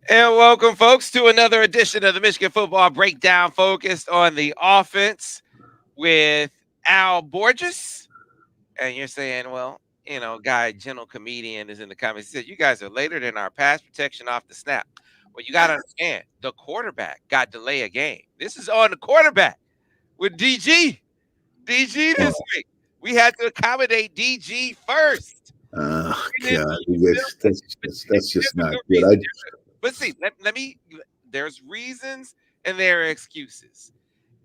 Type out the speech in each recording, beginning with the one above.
And welcome, folks, to another edition of the Michigan Football Breakdown focused on the offense with Al Borges. And you're saying, well, guy, gentle comedian is in the comments. He said, you guys are later than our pass protection off the snap. Well, you got to understand, the quarterback got delay a game. This is on the quarterback with DG. DG Oh, this week. We had to accommodate DG first. And then God, but that's there's just a not good good. reason. But see, let me. There's reasons and there are excuses.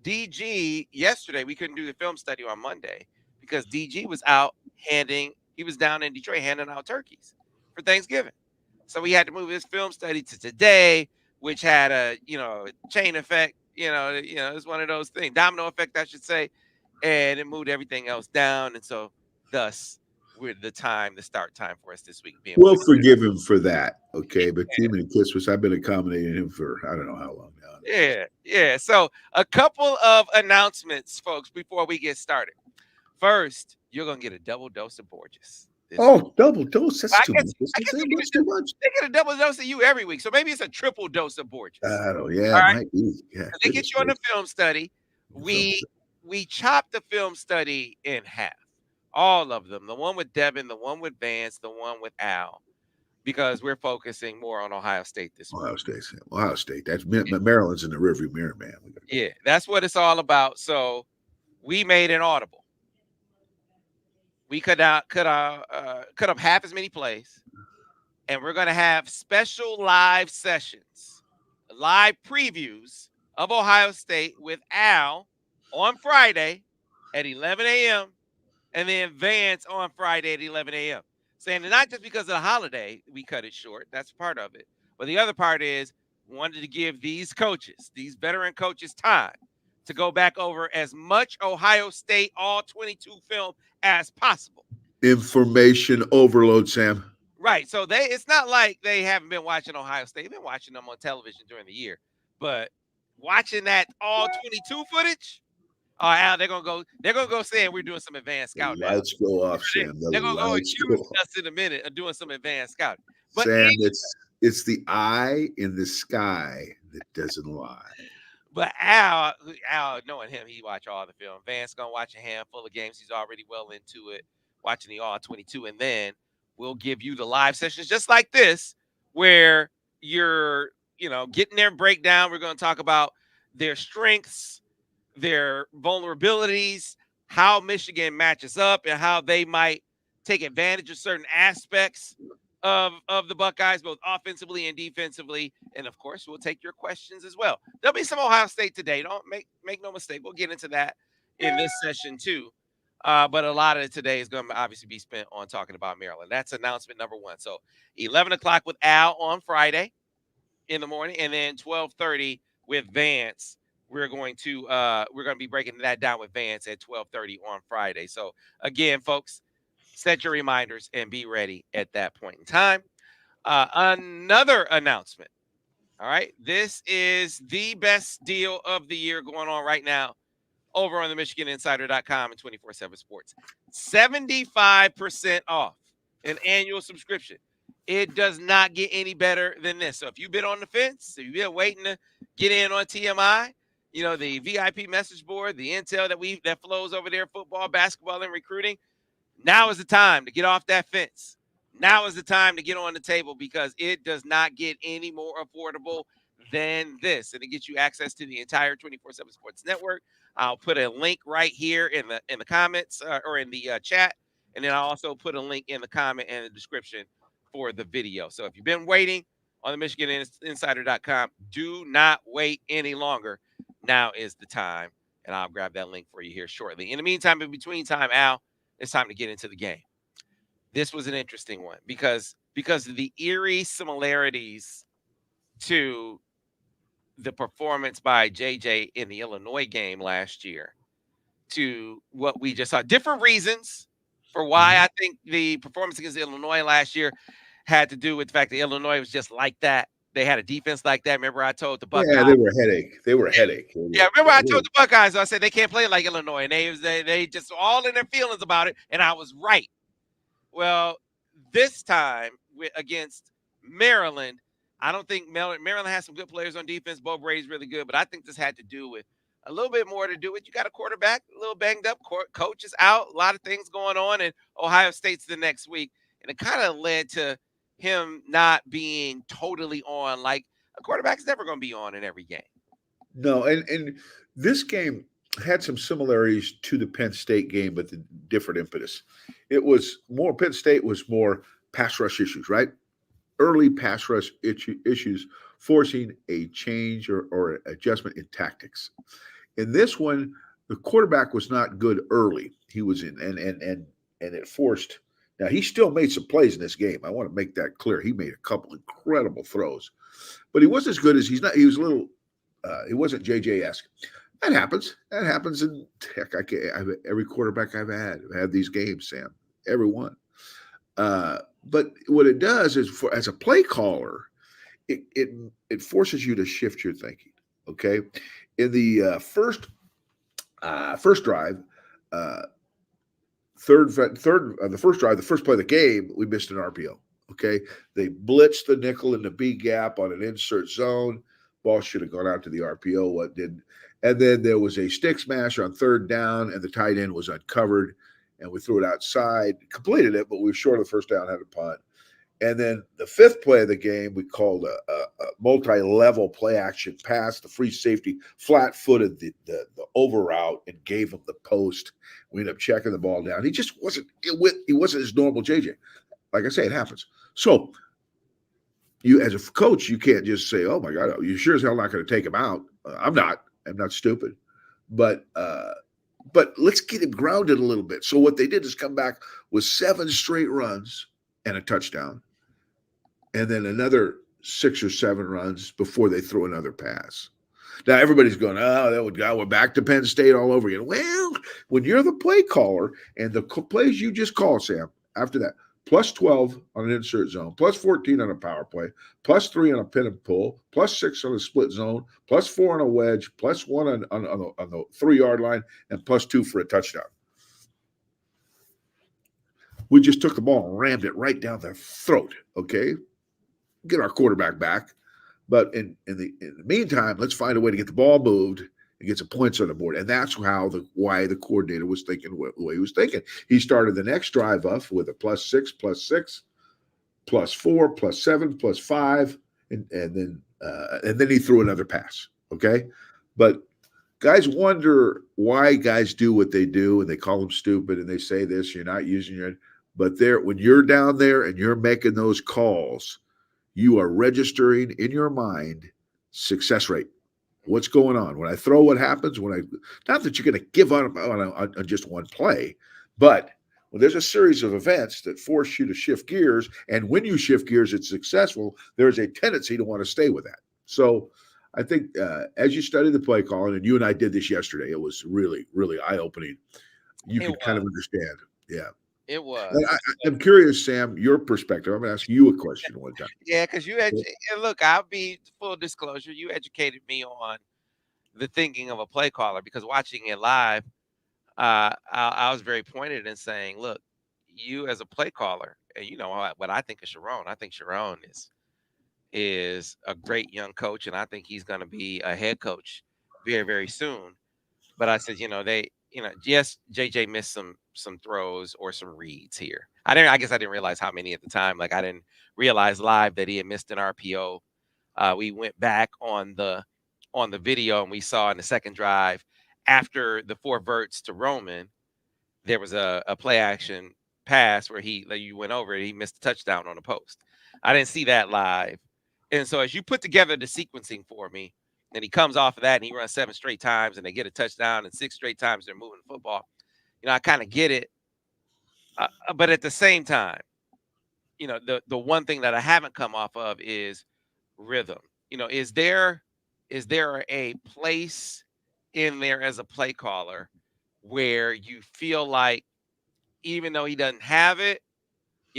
DG yesterday we couldn't do the film study on Monday because DG was out handing. He was down in Detroit handing out turkeys for Thanksgiving, so we had to move his film study to today, which had a chain effect. It's one of those things, domino effect, I should say, and it moved everything else down, and so thus with the start time for us this week being We'll Wednesday. forgive him for that, okay? But Team and Christmas, I've been accommodating him for I don't know how long now. Yeah. So a couple of announcements, folks, before we get started. First, you're gonna get a double dose of Borges this week. Oh, double dose. That's I too guess much. I guess they That's too much. get a double dose of you every week. So maybe it's a triple dose of Borges. I don't. Yeah, All it right. might be. Yeah, So they get goodness you on the gracious. film study. The film We we chop the film study in half. All of them. The one with Devin, the one with Vance, the one with Al, because we're focusing more on Ohio State this week. Ohio State. Ohio State. That's Maryland's in the rearview mirror, man. We gotta go. Yeah, that's what it's all about. So we made an audible. We could have half as many plays, and we're going to have special live sessions, live previews of Ohio State with Al on Friday at 11 a.m. and then Vance on Friday at 11 a.m. Saying that not just because of the holiday we cut it short, that's part of it, but the other part is we wanted to give these coaches, these veteran coaches, time to go back over as much Ohio State all 22 film as possible. Information overload, Sam. Right. So it's not like they haven't been watching Ohio State. They've been watching them on television during the year. But watching that all 22 footage, oh Al, they're gonna go saying we're doing some advanced The scouting, Al. lights go off, Sam. The They're gonna go lights go accuse off. us in a minute of doing some advanced scouting. But Sam, it's the eye in the sky that doesn't lie. Al, knowing him, he watch all the film. Vance gonna watch a handful of games. He's already well into it, watching the all 22, and then we'll give you the live sessions just like this, where you're getting their breakdown. We're gonna talk about their strengths, their vulnerabilities, how Michigan matches up, and how they might take advantage of certain aspects of the Buckeyes, both offensively and defensively. And of course, we'll take your questions as well. There'll be some Ohio State today. Don't make no mistake. We'll get into that in this session too. But a lot of it today is going to obviously be spent on talking about Maryland. That's announcement number one. So 11 o'clock with Al on Friday in the morning, and then 12:30 with Vance. We're going to be breaking that down with Vance at 12:30 on Friday. So again, folks, set your reminders and be ready at that point in time. Another announcement. All right. This is the best deal of the year going on right now over on the MichiganInsider.com and 24/7 Sports. 75% off an annual subscription. It does not get any better than this. So if you've been on the fence, if you've been waiting to get in on TMI, the VIP message board, the intel that flows over there, football, basketball, and recruiting, now is the time to get off that fence. Now is the time to get on the table because it does not get any more affordable than this. And it gets you access to the entire 24/7 Sports Network. I'll put a link right here in the comments or in the chat. And then I'll also put a link in the comment and the description for the video. So if you've been waiting on the MichiganInsider.com, do not wait any longer. Now is the time. And I'll grab that link for you here shortly. In the meantime, in between time, Al, it's time to get into the game. This was an interesting one because of the eerie similarities to the performance by JJ in the Illinois game last year to what we just saw. Different reasons for why I think the performance against Illinois last year had to do with the fact that Illinois was just like that. They had a defense like that. Remember, I told the Buckeyes. Yeah, they were a headache. They were a headache. Yeah, remember I told the Buckeyes, I said they can't play like Illinois, and they just all in their feelings about it, and I was right. Well, this time against Maryland, I don't think Maryland has some good players on defense. Bo Brady's really good, but I think this had to do with a little bit more to do with you got a quarterback, a little banged up. Coach is out, a lot of things going on, and Ohio State's the next week, and it kind of led to him not being totally on. Like a quarterback's never going to be on in every game. No, and this game had some similarities to the Penn State game, but the different impetus. It was more Penn State was more pass rush issues, right? Early pass rush issues forcing a change or adjustment in tactics. In this one, the quarterback was not good early. He was in and it forced. Now he still made some plays in this game. I want to make that clear. He made a couple incredible throws, but he wasn't as good as he's not. He was a little. He wasn't JJ-esque. That happens. That happens in heck. Every quarterback I've had these games, Sam. Every one. But what it does is, as a play caller, it forces you to shift your thinking. Okay, in the first drive, the first drive, the first play of the game, we missed an RPO. Okay, they blitzed the nickel in the B gap on an insert zone. Ball should have gone out to the RPO. What didn't? And then there was a stick smash on third down, and the tight end was uncovered, and we threw it outside, completed it, but we were short of the first down, had a punt. And then the fifth play of the game, we called a multi-level play action pass. The free safety flat-footed the over route and gave him the post. We ended up checking the ball down. He just wasn't his normal JJ. Like I say, it happens. So you, as a coach, you can't just say, "Oh my God, you sure as hell not going to take him out." I'm not stupid, but let's get him grounded a little bit. So what they did is come back with 7 straight runs and a touchdown, and then another 6 or 7 runs before they throw another pass. Now everybody's going, "Oh, we're back to Penn State all over again." Well, when you're the play caller and the plays you just call, Sam, after that, plus 12 on an insert zone, plus 14 on a power play, plus 3 on a pin and pull, plus 6 on a split zone, plus 4 on a wedge, plus 1 on the 3-yard line, and plus 2 for a touchdown. We just took the ball and rammed it right down their throat, okay? Get our quarterback back. But in the meantime, let's find a way to get the ball moved and get some points on the board. And that's why the coordinator was thinking the way he was thinking. He started the next drive off with a plus 6, plus 4, plus 7, plus 5, and then he threw another pass, okay? But guys wonder why guys do what they do, and they call them stupid, and they say this, you're not using your – but when you're down there and you're making those calls, you are registering in your mind success rate. What's going on? When I throw, what happens? Not that you're going to give up on just one play, but when there's a series of events that force you to shift gears, and when you shift gears, it's successful, there's a tendency to want to stay with that. So I think as you study the play calling, and you and I did this yesterday, it was really, really eye-opening. You can kind of understand. Yeah. It was. I'm curious, Sam, your perspective. I'm going to ask you a question one time. Yeah, because look, I'll be full disclosure. You educated me on the thinking of a play caller because watching it live, I was very pointed in saying, look, you as a play caller, and you know what I think of Sharon. I think Sharon is a great young coach, and I think he's going to be a head coach very, very soon. But I said, yes, JJ missed some throws or some reads here. I guess I didn't realize how many at the time. Like I didn't realize live that he had missed an RPO. We went back on the video and we saw in the second drive after the 4 verts to Roman, there was a play action pass where you went over it. He missed a touchdown on the post. I didn't see that live. And so as you put together the sequencing for me, and he comes off of that and he runs 7 straight times and they get a touchdown and 6 straight times they're moving the football. I kind of get it. But at the same time, the one thing that I haven't come off of is rhythm. Is there a place in there as a play caller where you feel like even though he doesn't have it,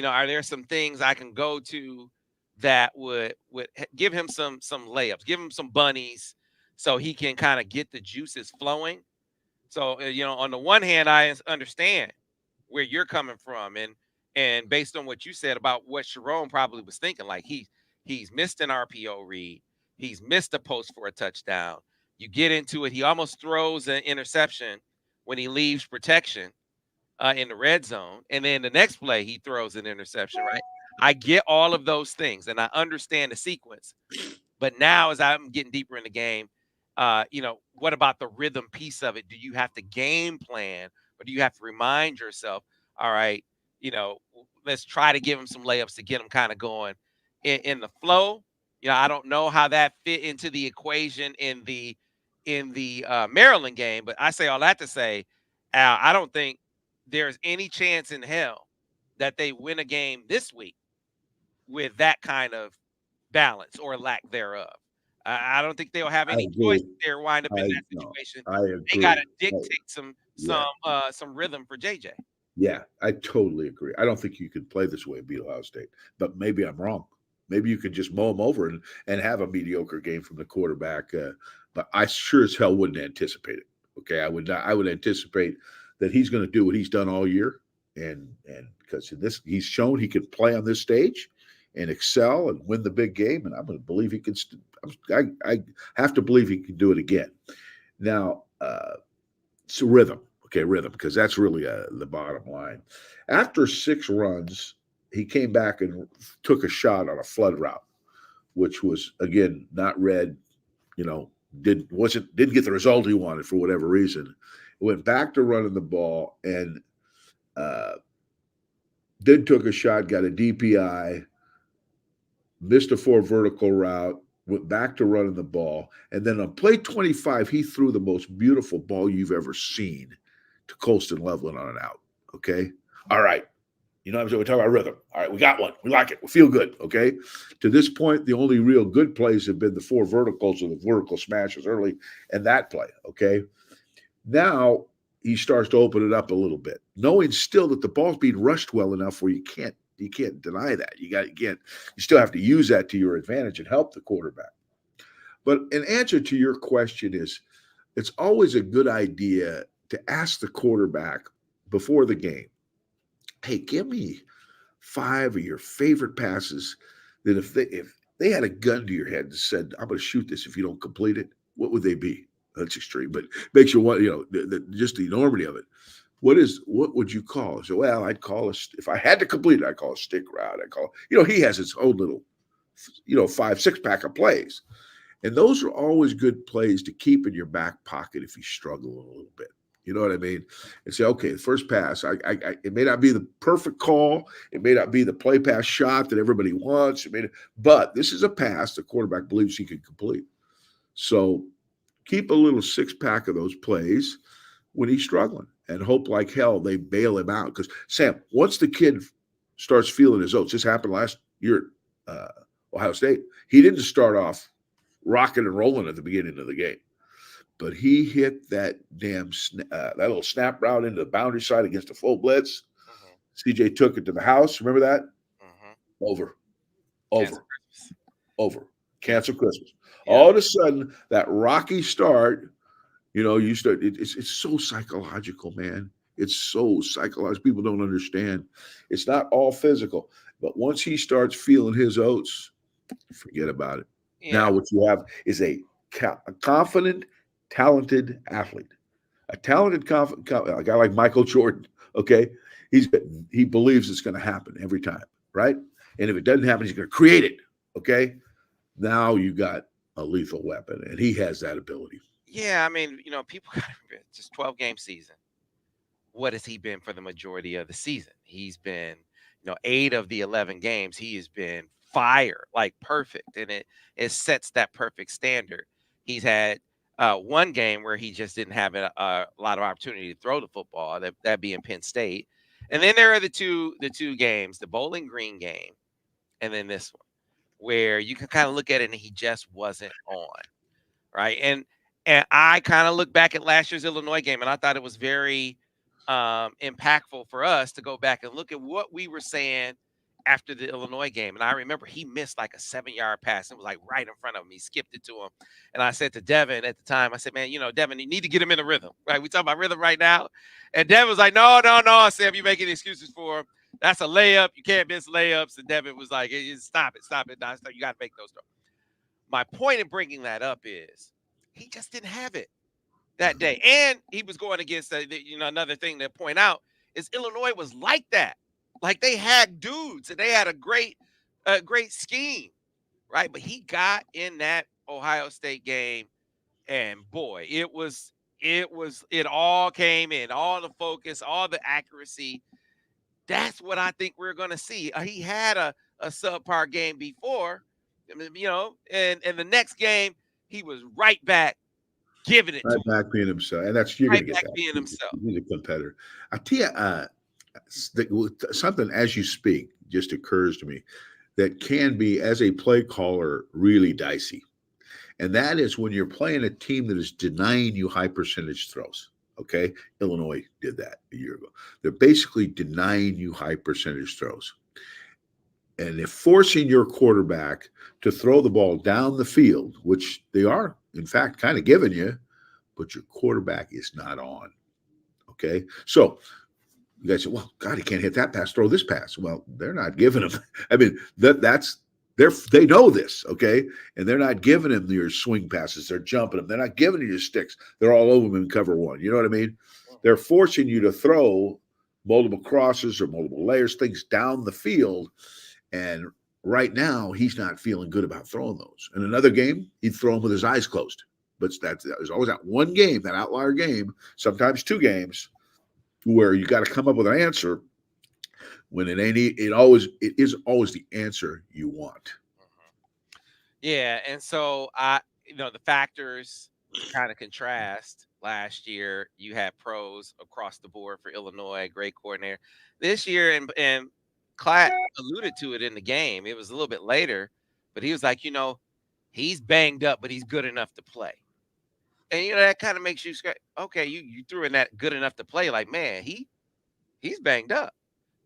are there some things I can go to that would give him some layups, give him some bunnies so he can kind of get the juices flowing? So, on the one hand, I understand where you're coming from. And based on what you said about what Sharon probably was thinking, like He's missed an RPO read. He's missed a post for a touchdown. You get into it. He almost throws an interception when he leaves protection in the red zone. And then the next play, he throws an interception, right? I get all of those things and I understand the sequence. But now, as I'm getting deeper in the game, what about the rhythm piece of it? Do you have to game plan or do you have to remind yourself, all right, let's try to give him some layups to get him kind of going in the flow? I don't know how that fit into the equation in the Maryland game, but I say all that to say, Al, I don't think there's any chance in hell that they win a game this week with that kind of balance or lack thereof. I don't think they'll have I any choice agree. if they wind up in I that no, situation. I They got agree. to dictate some Yeah, rhythm for JJ. yeah, I totally agree. I don't think you could play this way and beat Ohio State, but maybe I'm wrong. Maybe you could just mow them over and have a mediocre game from the quarterback. But I sure as hell wouldn't anticipate it. Okay, I would not. I would anticipate that he's going to do what he's done all year, and because this he's shown he can play on this stage and excel and win the big game, and I'm going to believe he can. I have to believe he can do it again. Now, so rhythm. Okay, rhythm, because that's really the bottom line. After 6 runs, he came back and took a shot on a flood route, which was again not read. You know, didn't get the result he wanted for whatever reason. Went back to running the ball and uh, then took a shot, got a DPI, missed a 4 vertical route, went back to running the ball, and then on play 25, he threw the most beautiful ball you've ever seen to Colston Loveland on an out. Okay, all right. You know what I'm saying? We're talking about rhythm. All right, we got one. We like it. We feel good. Okay. To this point, the only real good plays have been the 4 verticals or the vertical smashes early and that play. Okay. Now he starts to open it up a little bit, knowing still that the ball's being rushed well enough where you can't deny that. You still have to use that to your advantage and help the quarterback. But an answer to your question is it's always a good idea to ask the quarterback before the game, hey, give me 5 of your favorite passes that if they had a gun to your head and said, I'm going to shoot this if you don't complete it, what would they be? That's extreme, but makes you want, just the enormity of it. What would you call? So, well, I'd call if I had to complete it, I'd call a stick route. He has his own little, 5, 6 pack of plays. And those are always good plays to keep in your back pocket if you struggle a little bit. You know what I mean? And say, okay, the first pass, it may not be the perfect call. It may not be the play pass shot that everybody wants. But this is a pass the quarterback believes he can complete. So keep a little 6-pack of those plays when he's struggling and hope like hell they bail him out. Because, Sam, once the kid starts feeling his oats, this happened last year at Ohio State, he didn't start off rocking and rolling at the beginning of the game. But he hit that damn that little snap route into the boundary side against the full blitz. Mm-hmm. CJ took it to the house. Remember that? Mm-hmm. Over. Cancel Christmas. Yeah. All of a sudden, that rocky start, you start. It's so psychological, man. It's so psychological. People don't understand. It's not all physical, but once he starts feeling his oats, forget about it. Yeah. Now, what you have is a confident, talented athlete, a talented, a guy like Michael Jordan. Okay, he believes it's going to happen every time, right? And if it doesn't happen, he's going to create it. Okay, now you got a lethal weapon, and he has that ability. Yeah, I mean, people got just 12-game season. What has he been for the majority of the season? He's been, 8 of the 11 games. He has been fire, like perfect, and it sets that perfect standard. He's had one game where he just didn't have a lot of opportunity to throw the football. That being Penn State, and then there are the two games, the Bowling Green game, and then this one, where you can kind of look at it and he just wasn't on, right? And I kind of look back at last year's Illinois game, and I thought it was very impactful for us to go back and look at what we were saying after the Illinois game. And I remember he missed like a 7-yard pass. It was like right in front of him. He skipped it to him. And I said to Devin at the time, I said, man, Devin, you need to get him in the rhythm, right? We talking about rhythm right now. And Devin was like, no, Sam, you're making excuses for him. That's a layup. You can't miss layups. And Devin was like, stop it. You got to make those throws. My point in bringing that up is he just didn't have it that day. And he was going against, another thing to point out is Illinois was like that. Like they had dudes and they had a great scheme, right? But he got in that Ohio State game, and boy, it all came in, all the focus, all the accuracy. That's what I think we're going to see. He had a subpar game before, and the next game he was right back giving it to Right him, back being himself, and that's you're right going to get back that. being himself. He's a competitor. I tell you, something as you speak just occurs to me that can be, as a play caller, really dicey. And that is when you're playing a team that is denying you high percentage throws. Okay. Illinois did that a year ago. They're basically denying you high percentage throws. And they're forcing your quarterback to throw the ball down the field, which they are, in fact, kind of giving you, but your quarterback is not on. Okay. So you guys say, well, God, he can't hit that pass, throw this pass. Well, they're not giving him. I mean, that's they know this, okay? And they're not giving him your swing passes. They're jumping them. They're not giving you your sticks. They're all over him in cover one. You know what I mean? They're forcing you to throw multiple crosses or multiple layers, things down the field. And right now, he's not feeling good about throwing those. In another game, he'd throw them with his eyes closed. But there's always that one game, that outlier game, sometimes two games, where you got to come up with an answer when it is always the answer you want. Yeah, and so the factors to kind of contrast. Last year, you had pros across the board for Illinois, great coordinator. This year, and Klatt alluded to it in the game. It was a little bit later, but he was like, he's banged up, but he's good enough to play. And that kind of makes you scratch. Okay, you threw in that good enough to play. Like, man, he's banged up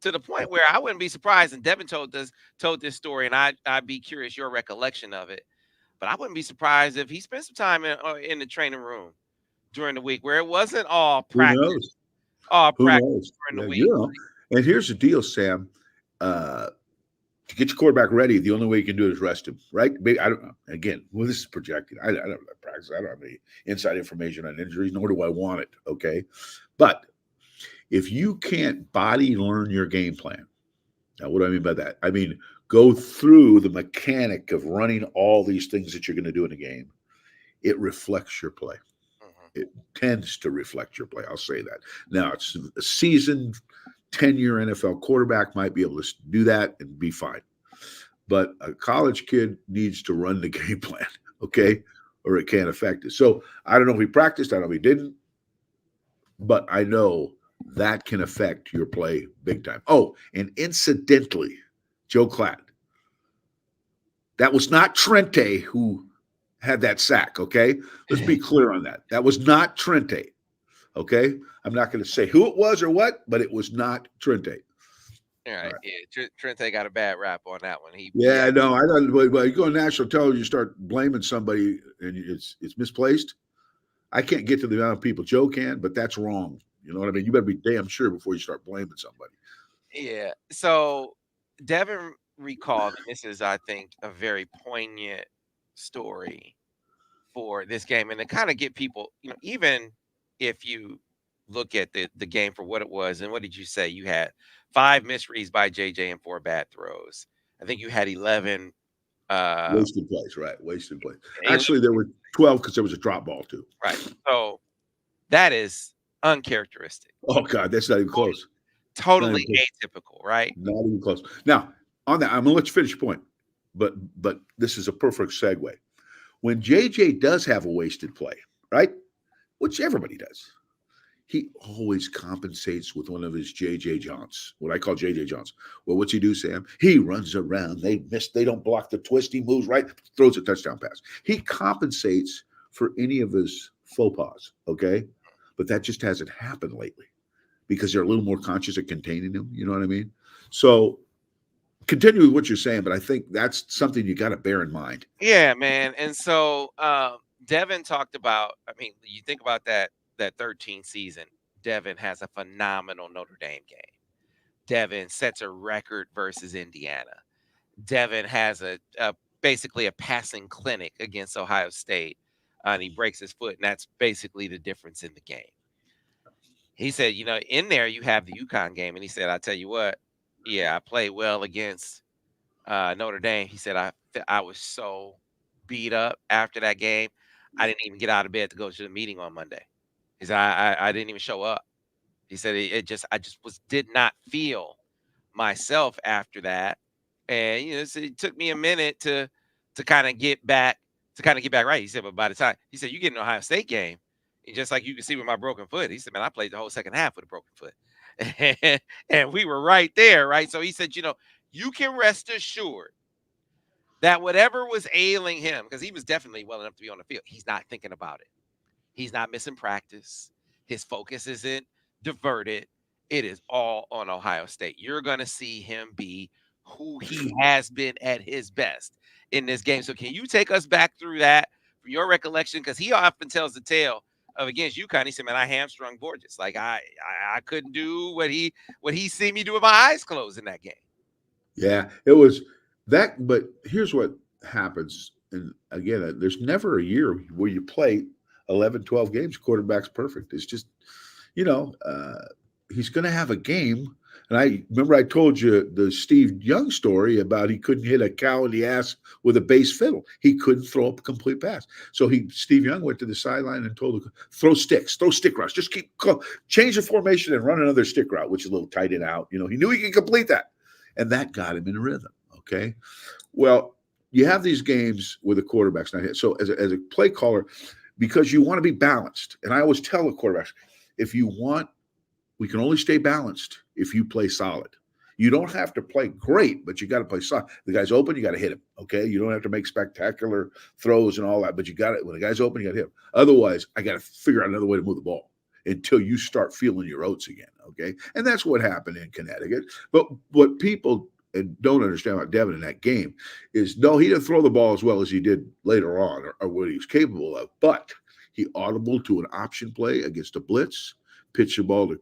to the point where I wouldn't be surprised. And Devin told this story, and I'd be curious your recollection of it. But I wouldn't be surprised if he spent some time in the training room during the week where it wasn't all Who practice, knows? all Who practice knows? during the Yeah, week. And here's the deal, Sam. To get your quarterback ready, the only way you can do it is rest him, right? I don't know. Again, well, this is projected. I don't have practice. I don't have any inside information on injuries, nor do I want it. Okay. But if you can't body learn your game plan, now what do I mean by that? I mean, go through the mechanic of running all these things that you're going to do in a game. It reflects your play. It tends to reflect your play. I'll say that. Now, it's a seasoned 10-year NFL quarterback might be able to do that and be fine. But a college kid needs to run the game plan, okay? Or it can't affect it. So I don't know if he practiced. I don't know if he didn't. But I know that can affect your play big time. Oh, and incidentally, Joe Klatt, that was not Trente who had that sack, okay? Let's be clear on that. That was not Trente, okay? I'm not going to say who it was or what, but it was not Trente. All right. Yeah, Trente got a bad rap on that one. I don't. But you go on national television, you start blaming somebody, and it's misplaced. I can't get to the amount of people Joe can, but that's wrong. You know what I mean? You better be damn sure before you start blaming somebody. Yeah. So Devin recalled, and this is, I think, a very poignant story for this game, and to kind of get people, even if you look at the game for what it was, and what did you say? You had 5 misreads by JJ and 4 bad throws. I think you had 11 wasted plays, right? Wasted plays. Actually, there were 12 because there was a drop ball too. Right. So that is uncharacteristic. Oh God, that's not even close. Totally atypical, right? Not even close. Now, on that, I'm gonna let you finish your point, but this is a perfect segue. When JJ does have a wasted play, right? Which everybody does, he always compensates with one of his JJ Johns, what I call JJ Johns. Well, what's he do, Sam? He runs around. They don't block the twist. He moves right, throws a touchdown pass. He compensates for any of his faux pas, okay? But that just hasn't happened lately because they're a little more conscious of containing him. You know what I mean? So continue with what you're saying, but I think that's something you got to bear in mind. Yeah, man. And so Devin talked about, I mean, you think about that 13 season, Devin has a phenomenal Notre Dame game. Devin sets a record versus Indiana. Devin has a basically a passing clinic against Ohio State, and he breaks his foot, and that's basically the difference in the game. He said, in there you have the UConn game, and he said, I tell you what, yeah, I played well against Notre Dame. He said, I was so beat up after that game, I didn't even get out of bed to go to the meeting on Monday. He said, I didn't even show up. He said, I just did not feel myself after that. And so it took me a minute to kind of get back right. He said, but by the time he said, you get an Ohio State game, and just like you can see with my broken foot, he said, man, I played the whole second half with a broken foot. And we were right there, right? So he said, you can rest assured that whatever was ailing him, because he was definitely well enough to be on the field, he's not thinking about it. He's not missing practice. His focus isn't diverted. It is all on Ohio State. You're going to see him be who he has been at his best in this game. So can you take us back through that from your recollection? Because he often tells the tale of against UConn. He said, man, I hamstrung Borges. Like I couldn't do what he seen me do with my eyes closed in that game. Yeah, it was that. But here's what happens. And again, there's never a year where you play 11, 12 games, quarterback's perfect. It's just, he's going to have a game. And I remember I told you the Steve Young story about he couldn't hit a cow in the ass with a bass fiddle. He couldn't throw up a complete pass. So Steve Young went to the sideline and told him, throw stick routes. Just change the formation and run another stick route, which is a little tight and out. He knew he could complete that. And that got him in a rhythm. Okay. Well, you have these games where the quarterback's not hit. So as a play caller, because you want to be balanced. And I always tell the quarterbacks, we can only stay balanced if you play solid. You don't have to play great, but you got to play solid. The guy's open, you got to hit him. Okay. You don't have to make spectacular throws and all that, but you got it. When the guy's open, you got to hit him. Otherwise, I got to figure out another way to move the ball until you start feeling your oats again. Okay. And that's what happened in Connecticut. But what people don't understand about Devin in that game is, no, he didn't throw the ball as well as he did later on or what he was capable of, but he audibled to an option play against a blitz, pitched the ball to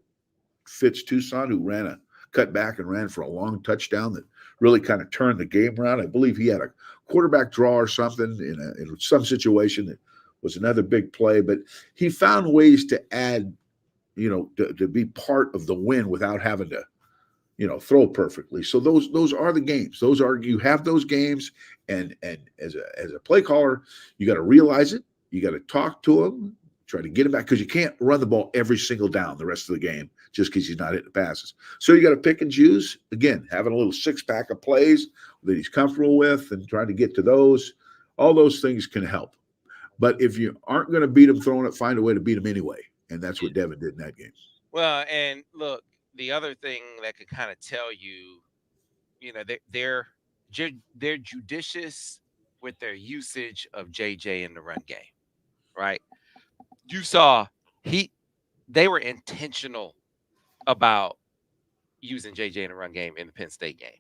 Fitz Tucson, who cut back and ran for a long touchdown that really kind of turned the game around. I believe he had a quarterback draw or something in some situation that was another big play, but he found ways to add, to be part of the win without having to, throw perfectly. So those are the games. You have those games, and as a play caller, you got to realize it. You got to talk to him, try to get him back, because you can't run the ball every single down the rest of the game just because he's not hitting the passes. So you got to pick and choose. Again, having a little six-pack of plays that he's comfortable with and trying to get to those. All those things can help. But if you aren't going to beat him throwing it, find a way to beat him anyway. And that's what Devin did in that game. Well, and look, the other thing that could kind of tell you, they're judicious with their usage of JJ in the run game, right? You saw they were intentional about using JJ in the run game in the Penn State game.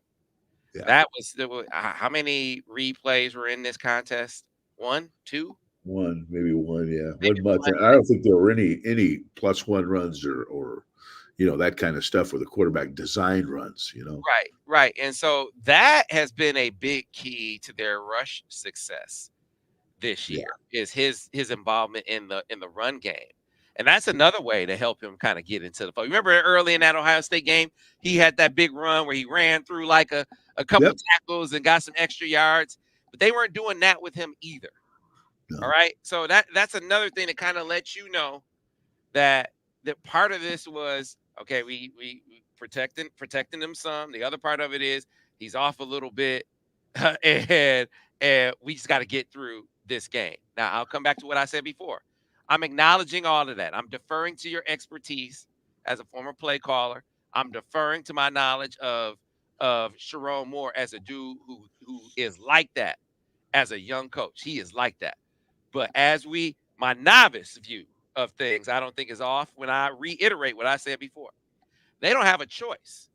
Yeah. There was how many replays were in this contest? One, two? Maybe one, yeah. Maybe one. I don't think there were any +1 runs or that kind of stuff where the quarterback designed runs, Right. And so that has been a big key to their rush success this year, is his involvement in the run game. And that's another way to help him kind of get into the fold. Remember early in that Ohio State game, he had that big run where he ran through like a couple of tackles and got some extra yards, but they weren't doing that with him either. No. All right. So that's another thing that kind of lets you know that part of this was, okay, we protecting him some. The other part of it is he's off a little bit, and we just got to get through this game. Now, I'll come back to what I said before. I'm acknowledging all of that. I'm deferring to your expertise as a former play caller. I'm deferring to my knowledge of Sharon Moore as a dude who is like that as a young coach. He is like that. But my novice view of things, I don't think is off when I reiterate what I said before. They don't have a choice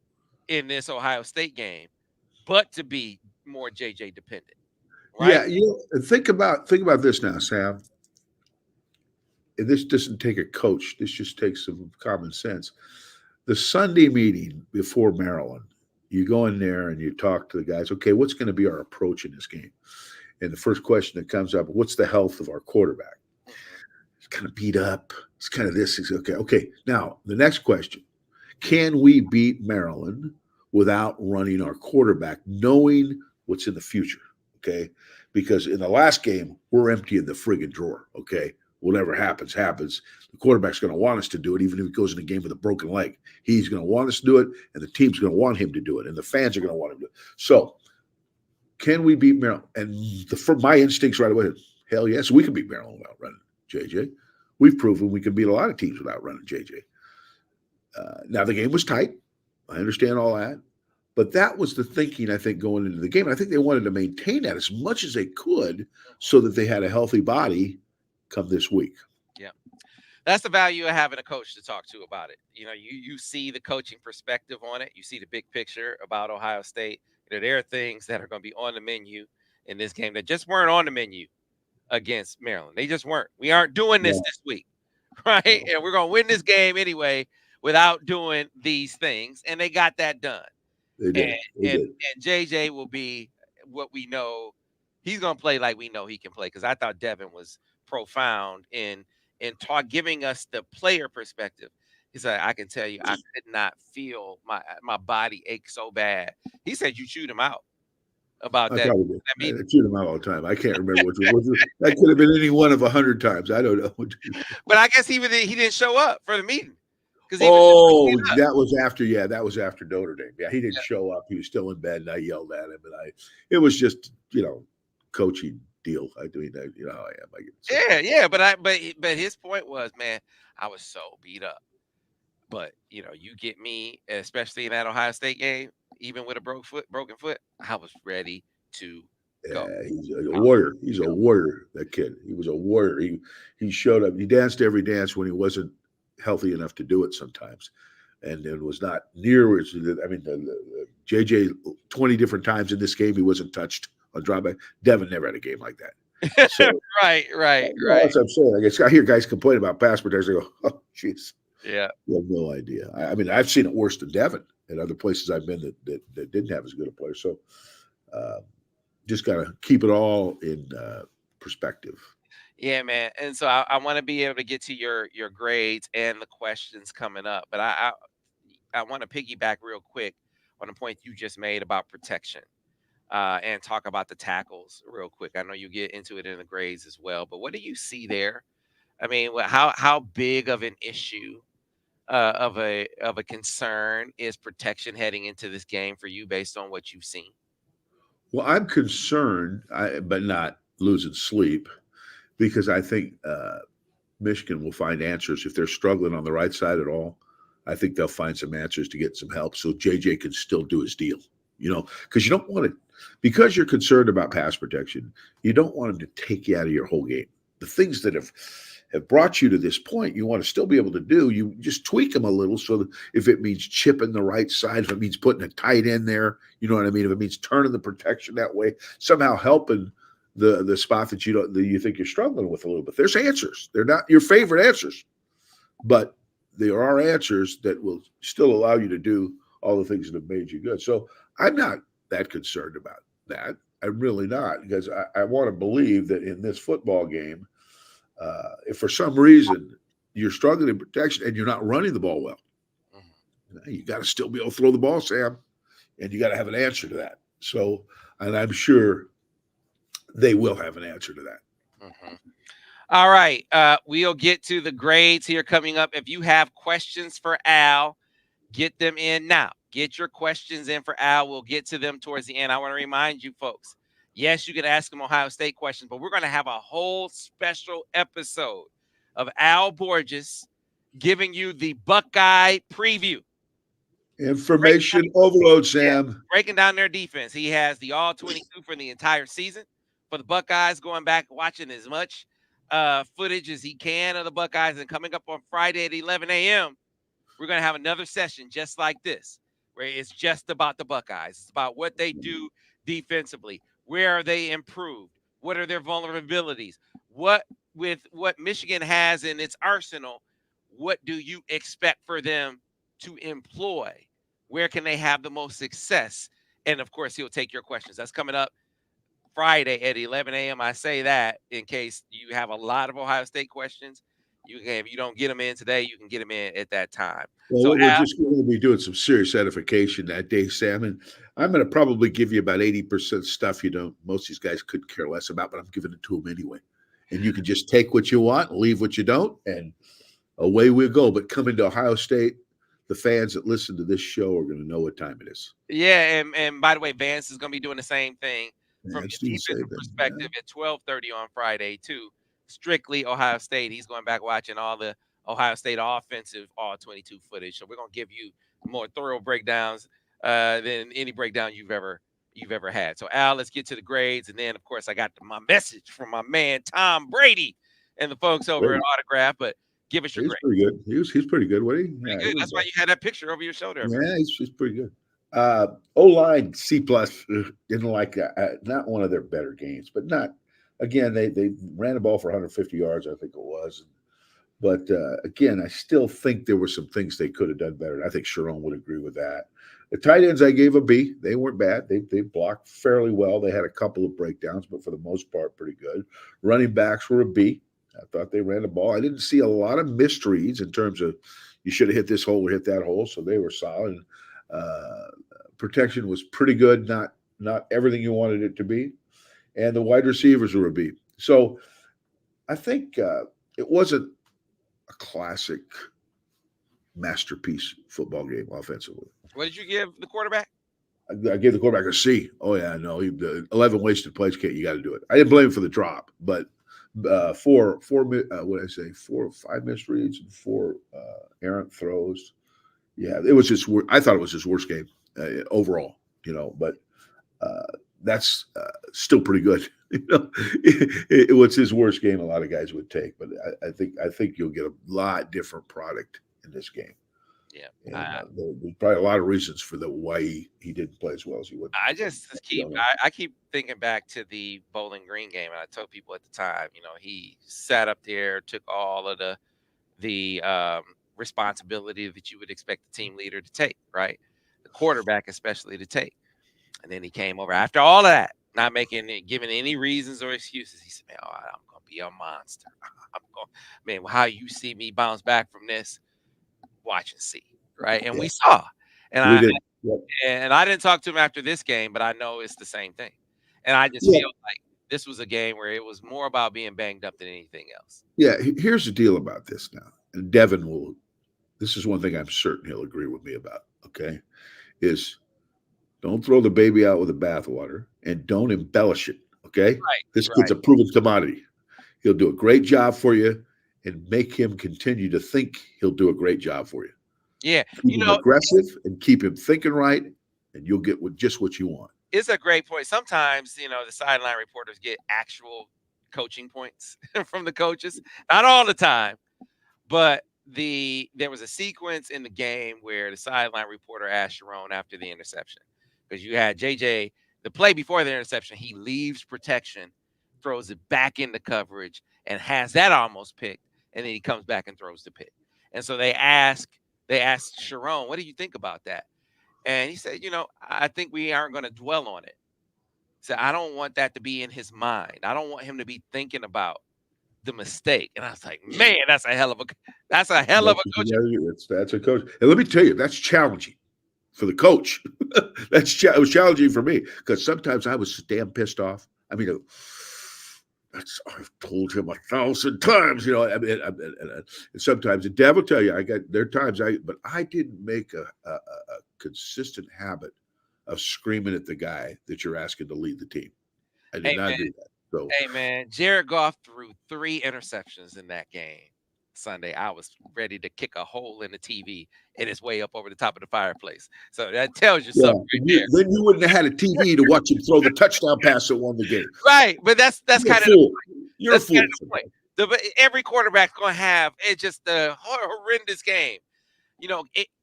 in this Ohio State game but to be more JJ dependent. Right? Yeah, think about this now, Sam. And this doesn't take a coach. This just takes some common sense. The Sunday meeting before Maryland, you go in there and you talk to the guys. Okay, what's going to be our approach in this game? And the first question that comes up, what's the health of our quarterback? He's kind of beat up. It's kind of this. He's okay. Okay. Now, the next question, can we beat Maryland without running our quarterback, knowing what's in the future? Okay. Because in the last game, we're emptying the friggin' drawer. Okay. Whatever happens, happens. The quarterback's going to want us to do it, even if he goes in a game with a broken leg. He's going to want us to do it, and the team's going to want him to do it, and the fans are going to want him to do it. So, can we beat Maryland? And my instincts right away, hell yes, we can beat Maryland without running JJ. We've proven we can beat a lot of teams without running JJ. Now, the game was tight. I understand all that. But that was the thinking, I think, going into the game. And I think they wanted to maintain that as much as they could so that they had a healthy body come this week. Yeah. That's the value of having a coach to talk to about it. You see the coaching perspective on it. You see the big picture about Ohio State. There are things that are going to be on the menu in this game that just weren't on the menu against Maryland. They just weren't. We aren't doing this this week, right? And we're going to win this game anyway without doing these things. And they got that done. They did. And JJ will be what we know. He's going to play like we know he can play, because I thought Devin was profound in giving us the player perspective. He said, I can tell you, I could not feel my body ache so bad. He said you chewed him out about that. I chewed him out all the time. I can't remember which one. That could have been any one of 100 times. I don't know. But I guess he didn't show up for the meeting. That was after. Yeah, that was after Notre Dame. Yeah, he didn't show up. He was still in bed, and I yelled at him. And it was just coaching deal. I mean, how I am. But his point was, man, I was so beat up. But you get me, especially in that Ohio State game, even with a broken foot, I was ready to go. He's a warrior. He's a warrior. That kid. He was a warrior. He showed up. He danced every dance when he wasn't healthy enough to do it sometimes, and it was not near. I mean, the JJ 20 different times in this game he wasn't touched on drawback. Devin never had a game like that. So, right. That's what I'm saying. I hear guys complain about pass protection. I go, oh, jeez. Yeah. You have no idea. I mean, I've seen it worse than Devin at other places I've been that didn't have as good a player. So, just got to keep it all in perspective. Yeah, man. And so I want to be able to get to your grades and the questions coming up. But I want to piggyback real quick on the point you just made about protection and talk about the tackles real quick. I know you get into it in the grades as well. But what do you see there? I mean, how big of an issue of a concern is protection heading into this game for you based on what you've seen? Well, I'm concerned, but not losing sleep, because I think Michigan will find answers if they're struggling on the right side at all. I think they'll find some answers to get some help so JJ can still do his deal. Because you don't want to, because you're concerned about pass protection, you don't want him to take you out of your whole game. The things that have brought you to this point, you want to still be able to do. You just tweak them a little, so that if it means chipping the right side, if it means putting a tight end there, you know what I mean? If it means turning the protection that way, somehow helping the spot that you think you're struggling with a little bit. There's answers. They're not your favorite answers, but there are answers that will still allow you to do all the things that have made you good. So I'm not that concerned about that. I'm really not, because I want to believe that in this football game, if for some reason you're struggling in protection and you're not running the ball well, you got to still be able to throw the ball, Sam, and you got to have an answer to that. So, and I'm sure they will have an answer to that. Mm-hmm. All right. We'll get to the grades here coming up. If you have questions for Al, get them in now. Get your questions in for Al. We'll get to them towards the end. I want to remind you folks, yes, you can ask him Ohio State questions, but we're going to have a whole special episode of Al Borges giving you the Buckeye preview. Information overload, Sam. Yeah, breaking down their defense. He has the all-22 for the entire season for the Buckeyes, going back, watching as much footage as he can of the Buckeyes. And coming up on Friday at 11 a.m., we're going to have another session just like this, where it's just about the Buckeyes. It's about what they do defensively. Where are they improved? What are their vulnerabilities? What Michigan has in its arsenal, what do you expect for them to employ? Where can they have the most success? And of course, he'll take your questions. That's coming up Friday at 11 a.m. I say that in case you have a lot of Ohio State questions. You can, if you don't get them in today, you can get them in at that time. Well, So, we're just going to be doing some serious edification that day, Sam. And I'm going to probably give you about 80% stuff most of these guys couldn't care less about, but I'm giving it to them anyway. And you can just take what you want, leave what you don't, and away we go. But coming to Ohio State, the fans that listen to this show are going to know what time it is. yeah, and by the way, Vance is going to be doing the same thing from Vance a do the same defensive thing, perspective at 12:30 on Friday too. Strictly Ohio State. He's going back watching all the Ohio State offensive all 22 footage. So we're going to give you more thorough breakdowns than any breakdown you've ever had. So Al, let's get to the grades, and then of course I got my message from my man Tom Brady and the folks over at Autograph. But give us your grade. He's pretty good. He's pretty good, wasn't he? Pretty good. That's why you had that picture over your shoulder. Yeah, he's pretty good. O-line C plus, didn't like not one of their better games, but not again. They ran the ball for 150 yards, I think it was. But again, I still think there were some things they could have done better. And I think Sharon would agree with that. The tight ends I gave a B. They weren't bad. They blocked fairly well. They had a couple of breakdowns, but for the most part, pretty good. Running backs were a B. I thought they ran the ball. I didn't see a lot of mysteries in terms of you should have hit this hole or hit that hole, so they were solid. Protection was pretty good, not everything you wanted it to be. And the wide receivers were a B. So I think it wasn't a classic masterpiece football game offensively. What did you give the quarterback? I gave the quarterback a C. Oh, yeah, no. 11 wasted plays, you got to do it. I didn't blame him for the drop, but four what did I say? 4 or 5 misreads and 4 errant throws. Yeah, it was just. I thought it was his worst game overall. But that's still pretty good. It was his worst game. A lot of guys would take, but I think you'll get a lot different product in this game. Yeah, there's probably a lot of reasons for why he didn't play as well as he would. I keep thinking back to the Bowling Green game, and I told people at the time, he sat up there, took all of the responsibility that you would expect the team leader to take, right? The quarterback especially to take, and then he came over after all of that, not giving any reasons or excuses. He said, "Man, I'm gonna be a monster. How you see me bounce back from this." Watch and see, right? And we saw, and I didn't talk to him after this game, but I know it's the same thing. And I just feel like this was a game where it was more about being banged up than anything else. Yeah, here's the deal about this now, and Devin will. This is one thing I'm certain he'll agree with me about. Okay, is don't throw the baby out with the bathwater and don't embellish it. Okay, this kid's a proven commodity. He'll do a great job for you. And make him continue to think he'll do a great job for you. Yeah, keep him aggressive and keep him thinking right, and you'll get just what you want. It's a great point. Sometimes the sideline reporters get actual coaching points from the coaches. Not all the time, but there was a sequence in the game where the sideline reporter asked Sharon after the interception, because you had JJ the play before the interception. He leaves protection, throws it back into coverage, and has that almost picked. And then he comes back and throws the pick. And so they asked Sharon, "What do you think about that?" And he said, "I think we aren't going to dwell on it." So I don't want that to be in his mind. I don't want him to be thinking about the mistake. And I was like, man, that's a hell of a coach. That's a coach. And let me tell you, that's challenging for the coach. It was challenging for me because sometimes I was damn pissed off. I mean, I've told him 1,000 times, and sometimes the devil tell you, there are times but I didn't make a consistent habit of screaming at the guy that you're asking to lead the team. I did not do that. So, hey man, Jared Goff threw 3 interceptions in that game Sunday. I was ready to kick a hole in the TV, and it's way up over the top of the fireplace. So that tells you something. Then you wouldn't have had a TV to watch him throw the touchdown pass that won the game. Right, but that's kind of the point. You're a fool. Kind of the point. Every quarterback's going to have just a horrendous game.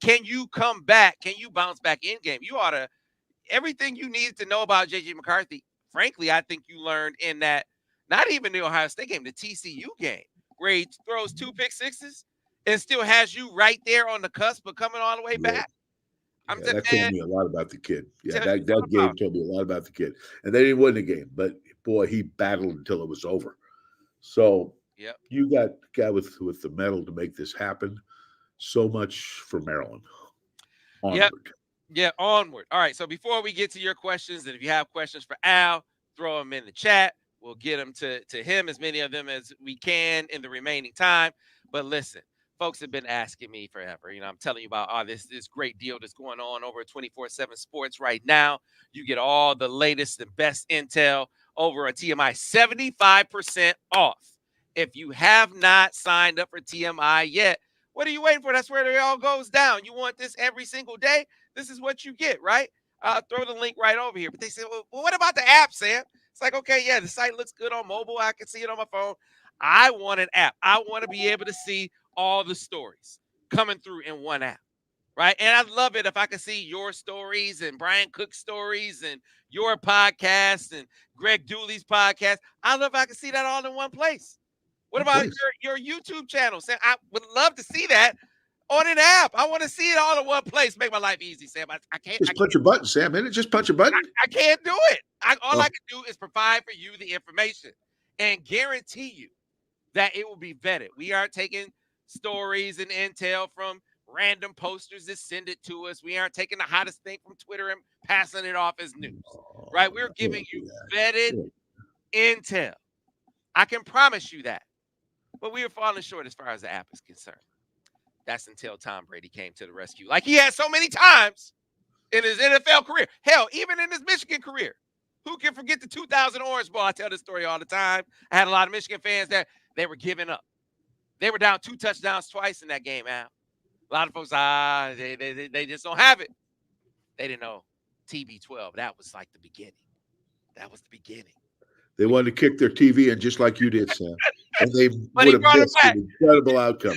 Can you come back? Can you bounce back in game? You ought to. Everything you needed to know about JJ McCarthy, frankly, I think you learned in that, not even the Ohio State game, the TCU game, where he throws 2 pick sixes and still has you right there on the cusp of coming all the way back. I'm that told me a lot about the kid. Yeah, that game told me a lot about the kid. And they didn't win the game, but boy, he battled until it was over. So you got a guy with the medal to make this happen. So much for Maryland. Onward. Yeah, onward. All right. So before we get to your questions, and if you have questions for Al, throw them in the chat. We'll get them to him, as many of them as we can in the remaining time. But listen, folks have been asking me forever. I'm telling you about this great deal that's going on over at 24/7 Sports right now. You get all the latest and best intel over at TMI, 75% off. If you have not signed up for TMI yet, what are you waiting for? That's where it all goes down. You want this every single day? This is what you get, right? I'll throw the link right over here. But they say, well, what about the app, Sam? It's like, okay, yeah, the site looks good on mobile. I can see it on my phone. I want an app. I want to be able to see all the stories coming through in one app, right? And I'd love it if I could see your stories and Brian Cook's stories and your podcast and Greg Dooley's podcast. I'd love if I could see that all in one place. What about your YouTube channel, Sam? I would love to see that on an app. I want to see it all in one place. Make my life easy, Sam. I can't. Just punch a button, Sam. Isn't it? Just punch a button. I can't do it. All I can do is provide for you the information and guarantee you that it will be vetted. We aren't taking stories and intel from random posters that send it to us. We aren't taking the hottest thing from Twitter and passing it off as news, right? We're giving you vetted intel. I can promise you that. But we are falling short as far as the app is concerned. That's until Tom Brady came to the rescue, like he has so many times in his NFL career. Hell, even in his Michigan career. Who can forget the 2000 Orange Bowl? I tell this story all the time. I had a lot of Michigan fans that they were giving up. They were down 2 touchdowns twice in that game, Al. A lot of folks, they just don't have it. They didn't know TB12. That was like the beginning. That was the beginning. They wanted to kick their TV in just like you did, Sam. And they would have missed an incredible outcome.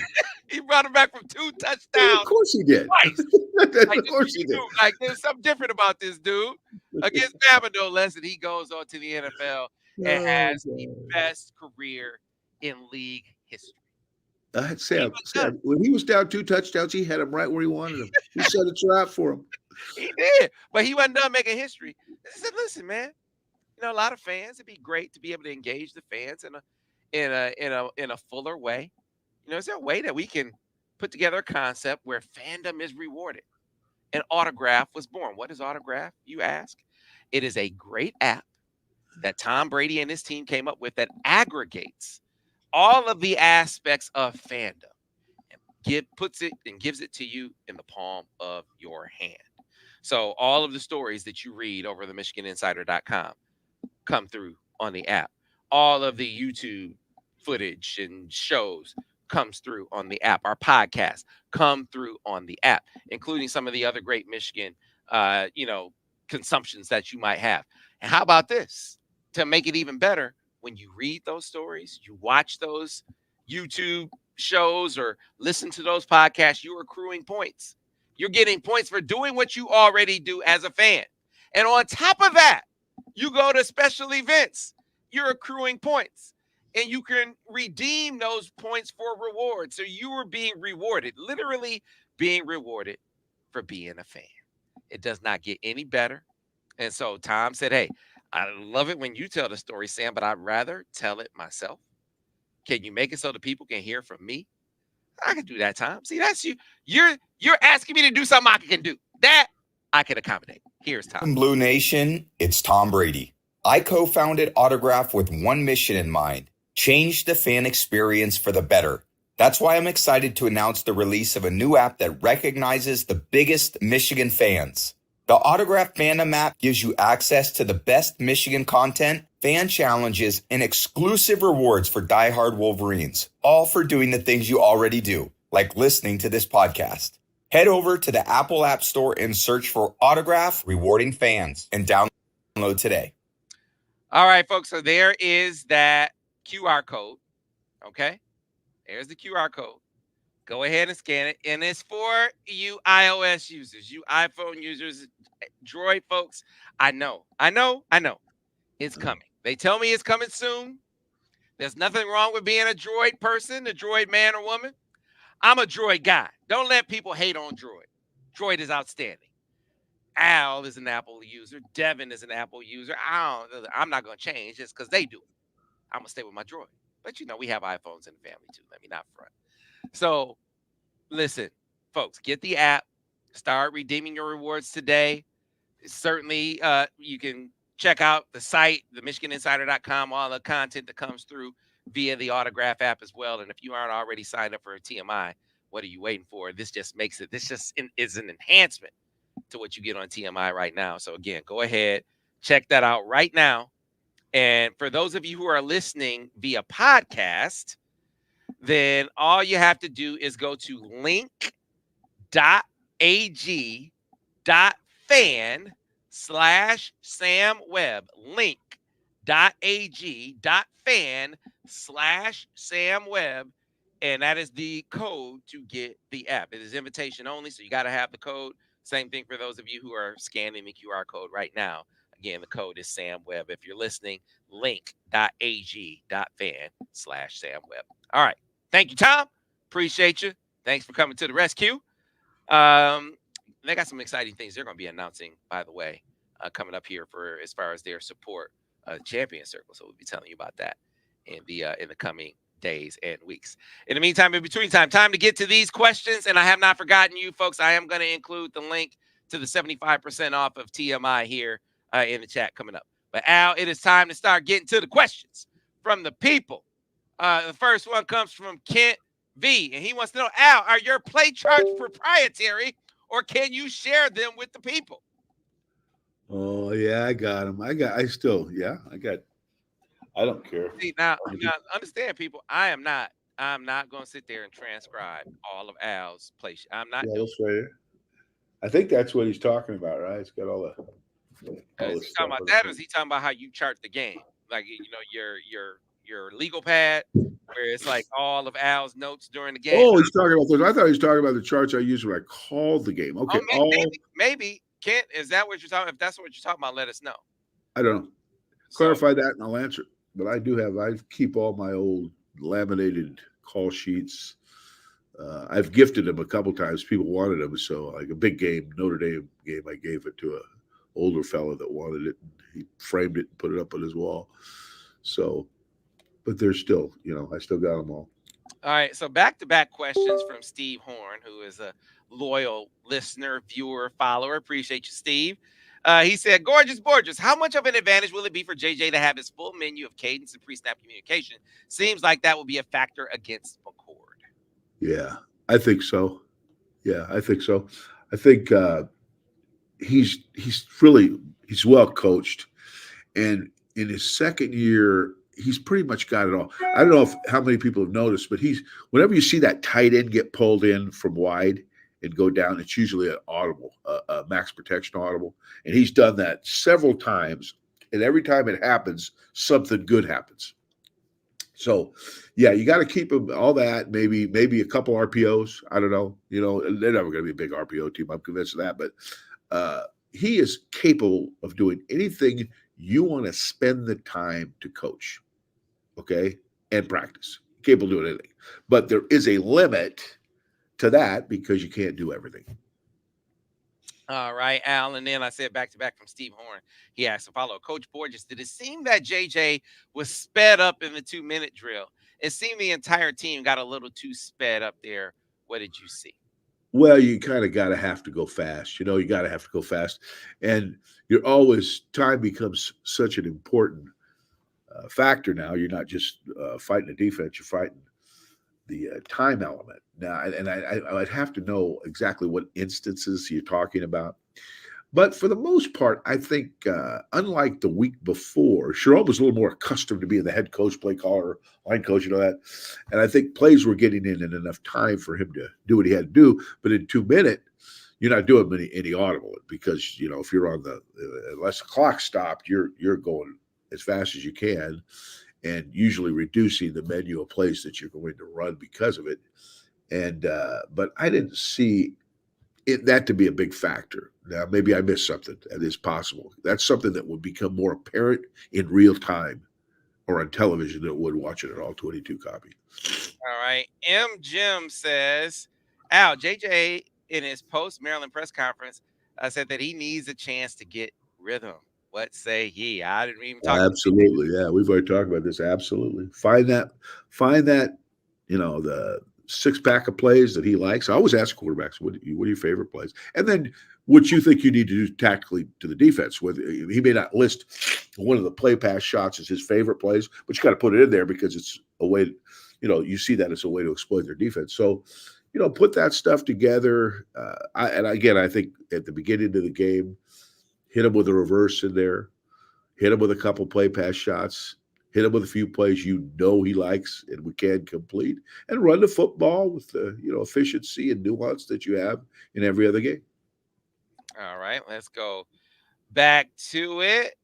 He brought him back from 2 touchdowns. Of course he did. Of course he did. Like, there's something different about this dude. Against Bama, no less, and he goes on to the NFL and has the best career in league history. Sam, when he was down 2 touchdowns, he had him right where he wanted him. He set a trap for him. He did, but he wasn't done making history. He said, "Listen, man, a lot of fans. It'd be great to be able to engage the fans in a fuller way. Is there a way that we can put together a concept where fandom is rewarded?" And Autograph was born. What is Autograph, you ask? It is a great app that Tom Brady and his team came up with that aggregates all of the aspects of fandom and puts it and gives it to you in the palm of your hand. So all of the stories that you read over the MichiganInsider.com come through on the app. All of the YouTube footage and shows comes through on the app. Our podcasts come through on the app, including some of the other great Michigan, consumptions that you might have. And how about this? To make it even better, when you read those stories, you watch those YouTube shows or listen to those podcasts, you're accruing points. You're getting points for doing what you already do as a fan. And on top of that, you go to special events, you're accruing points. And you can redeem those points for rewards. So you are being rewarded, literally being rewarded for being a fan. It does not get any better. And so Tom said, hey, I love it when you tell the story, Sam, but I'd rather tell it myself. Can you make it so the people can hear from me? I can do that, Tom. See, that's you. You're asking me to do something I can do. That I can accommodate. Here's Tom. Blue Nation, it's Tom Brady. I co-founded Autograph with one mission in mind: change the fan experience for the better. That's why I'm excited to announce the release of a new app that recognizes the biggest Michigan fans. The Autograph Fandom app gives you access to the best Michigan content, fan challenges, and exclusive rewards for diehard Wolverines, all for doing the things you already do, like listening to this podcast. Head over to the Apple App Store and search for Autograph Rewarding Fans and download today. All right, folks. So there is that QR code. Okay. There's the QR code. Go ahead and scan it. And it's for you iOS users, you iPhone users, Droid folks. I know. It's coming. They tell me it's coming soon. There's nothing wrong with being a Droid person, a Droid man or woman. I'm a Droid guy. Don't let people hate on Droid. Droid is outstanding. Al is an Apple user. Devin is an Apple user. I'm not going to change just because they do it. I'm going to stay with my Droid. But, we have iPhones in the family, too. Let me not front. So, listen, folks, get the app. Start redeeming your rewards today. Certainly, you can check out the site, the MichiganInsider.com, all the content that comes through via the Autograph app as well. And if you aren't already signed up for a TMI, what are you waiting for? This just is an enhancement to what you get on TMI right now. So again, go ahead, check that out right now. And for those of you who are listening via podcast, then all you have to do is go to link.ag.fan/samwebb. link.ag.fan/samwebb. And that is the code to get the app. It is invitation only, so you got to have the code. Same thing for those of you who are scanning the QR code right now. Again, the code is SamWebb. If you're listening, link.ag.fan/SamWebb. All right. Thank you, Tom. Appreciate you. Thanks for coming to the rescue. They got some exciting things they're going to be announcing, by the way, coming up here for as far as their support champion circle. So we'll be telling you about that in the coming days and weeks. In the meantime, in between time to get to these questions, and I have not forgotten you folks. I am going to include the link to the 75% off of TMI here in the chat coming up. But Al, it is time to start getting to the questions from the people. The first one comes from Kent V, and he wants to know, Al, are your play charts proprietary, or can you share them with the people? Oh yeah, I got them. I don't care. See, now understand, people. I'm not going to sit there and transcribe all of Al's play. I'm not. Yeah, that's right. I think that's what he's talking about, right? It's got all the. Is he talking about that, or is he talking about how you chart the game? Like your legal pad, where it's like all of Al's notes during the game. Oh, he's talking about those. I thought he was talking about the charts I use when I called the game. Okay. Maybe. Kent, is that what you're talking about? If that's what you're talking about, let us know. I don't know. Clarify that and I'll answer it. But I keep all my old laminated call sheets. I've gifted them a couple times. People wanted them. So like a big game, Notre Dame game, I gave it to a older fellow that wanted it. He framed it and put it up on his wall. So, but they're still, I still got them all. All right. So back-to-back questions from Steve Horn, who is a loyal listener, viewer, follower. Appreciate you, Steve. He said, Borges, how much of an advantage will it be for JJ to have his full menu of cadence and pre-snap communication? Seems like that will be a factor against McCord. Yeah, I think so. I think he's well coached. And in his second year, he's pretty much got it all. I don't know how many people have noticed, but whenever you see that tight end get pulled in from wide and go down, it's usually an audible, a max protection audible. And he's done that several times. And every time it happens, something good happens. So, yeah, you got to keep him all that, maybe a couple RPOs. I don't know. They're never going to be a big RPO team. I'm convinced of that. But he is capable of doing anything you want to spend the time to coach, okay, and practice. Capable of doing anything. But there is a limit to that because you can't do everything. All right, Al. And then I said back-to-back from Steve Horn. He asked to follow Coach Borges. Did it seem that JJ was sped up in the 2-minute drill? It seemed the entire team got a little too sped up there. What did you see? Well, you kind of have to go fast. You got to have to go fast. And time becomes such an important factor now. You're not just fighting the defense, you're fighting the time element. Now, and I'd have to know exactly what instances you're talking about. But for the most part, I think unlike the week before, Sherrod was a little more accustomed to being the head coach, play caller, line coach, that. And I think plays were getting in enough time for him to do what he had to do. But in 2 minutes, you're not doing any audible because, if you're on unless the clock stopped, you're going as fast as you can and usually reducing the menu of plays that you're going to run because of it. And but I didn't see that to be a big factor. Now, maybe I missed something. That is possible. That's something that would become more apparent in real time or on television than it would watching it all 22 copy. All right. M. Jim says, Al, JJ in his post-Maryland press conference said that he needs a chance to get rhythm. What say ye? I didn't even talk about Absolutely. Yeah. We've already talked about this. Absolutely. Find that, the six pack of plays that he likes. I always ask quarterbacks, what are your favorite plays? And then what you think you need to do tactically to the defense. Whether he may not list one of the play pass shots as his favorite plays, but you got to put it in there because it's a way, you see that as a way to exploit their defense. So, put that stuff together. I think at the beginning of the game, hit him with a reverse in there. Hit him with a couple play pass shots. Hit him with a few plays he likes and we can complete, and run the football with the efficiency and nuance that you have in every other game. All right, let's go back to it.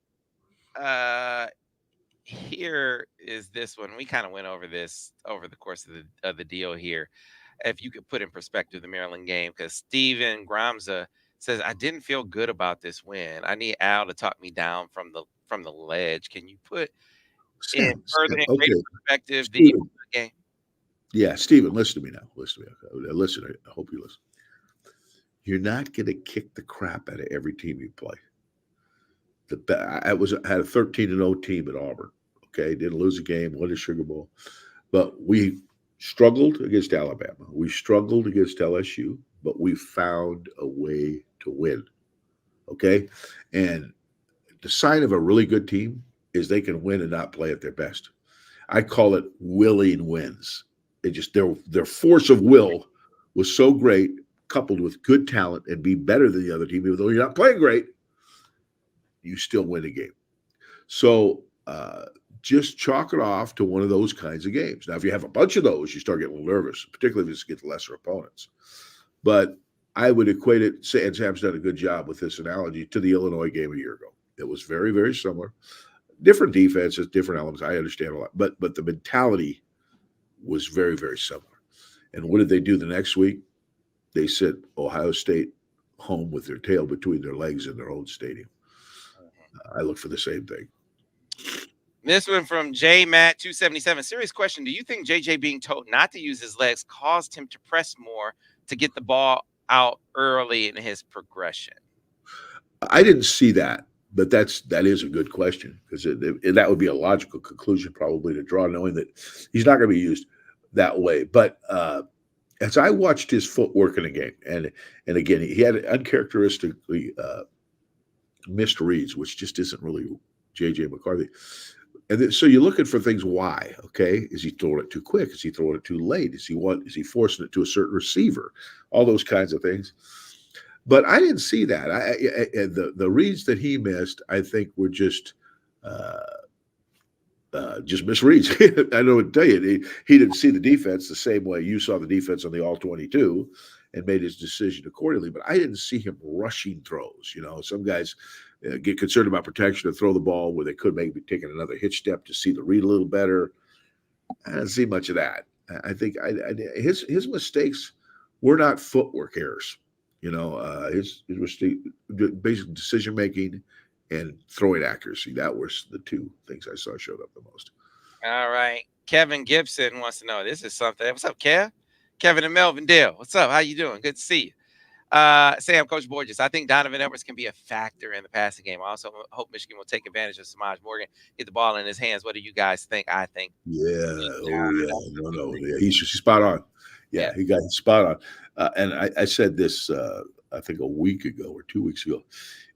Here is this one. We kind of went over this over the course of the deal here. If you could put in perspective the Maryland game, because Steven Gramza says, I didn't feel good about this win. I need Al to talk me down from the ledge. Can you put in greater perspective the game? Yeah, Steven, listen to me now. Listen to me. Listen, I hope you listen. You're not going to kick the crap out of every team you play. I had a 13-0 team at Auburn. Okay, didn't lose a game, won a Sugar Bowl, but we struggled against Alabama. We struggled against LSU, but we found a way to win. Okay, and the sign of a really good team is they can win and not play at their best. I call it willing wins. It just their force of will was so great, coupled with good talent and be better than the other team, even though you're not playing great, you still win a game. So just chalk it off to one of those kinds of games. Now, if you have a bunch of those, you start getting a little nervous, particularly if it's against lesser opponents. But I would equate it, and Sam's done a good job with this analogy, to the Illinois game a year ago. It was very, very similar. Different defenses, different elements. I understand a lot. But the mentality was very, very similar. And what did they do the next week? They sent Ohio State home with their tail between their legs in their own stadium. I look for the same thing. This one from JMatt277. Serious question. Do you think JJ being told not to use his legs caused him to press more to get the ball out early in his progression? I didn't see that, but that is a good question, because that would be a logical conclusion probably to draw, knowing that he's not going to be used that way. But as I watched his footwork in a game, and again, he had uncharacteristically missed reads, which just isn't really JJ McCarthy. And so you're looking for things. Why? Okay, is he throwing it too quick? Is he throwing it too late? Is he forcing it to a certain receiver? All those kinds of things. But I didn't see that. The reads that he missed, I think, were just misreads. I know what to tell you. He didn't see the defense the same way you saw the defense on the All-22 and made his decision accordingly. But I didn't see him rushing throws. Some guys get concerned about protection and throw the ball where they could maybe take another hitch step to see the read a little better. I didn't see much of that. I think his mistakes were not footwork errors. His mistake, basic decision making and throwing accuracy. That was the two things I saw showed up the most. All right. Kevin Gibson wants to know. This is something. What's up, Kev? Kevin and Melvin Dale. What's up? How you doing? Good to see you. Sam, Coach Borges, I think Donovan Edwards can be a factor in the passing game. I also hope Michigan will take advantage of Samaj Morgan, get the ball in his hands. What do you guys think? I think. Yeah. No. Yeah, he's spot on. Yeah, he got spot on. And I said this, I think a week ago or 2 weeks ago,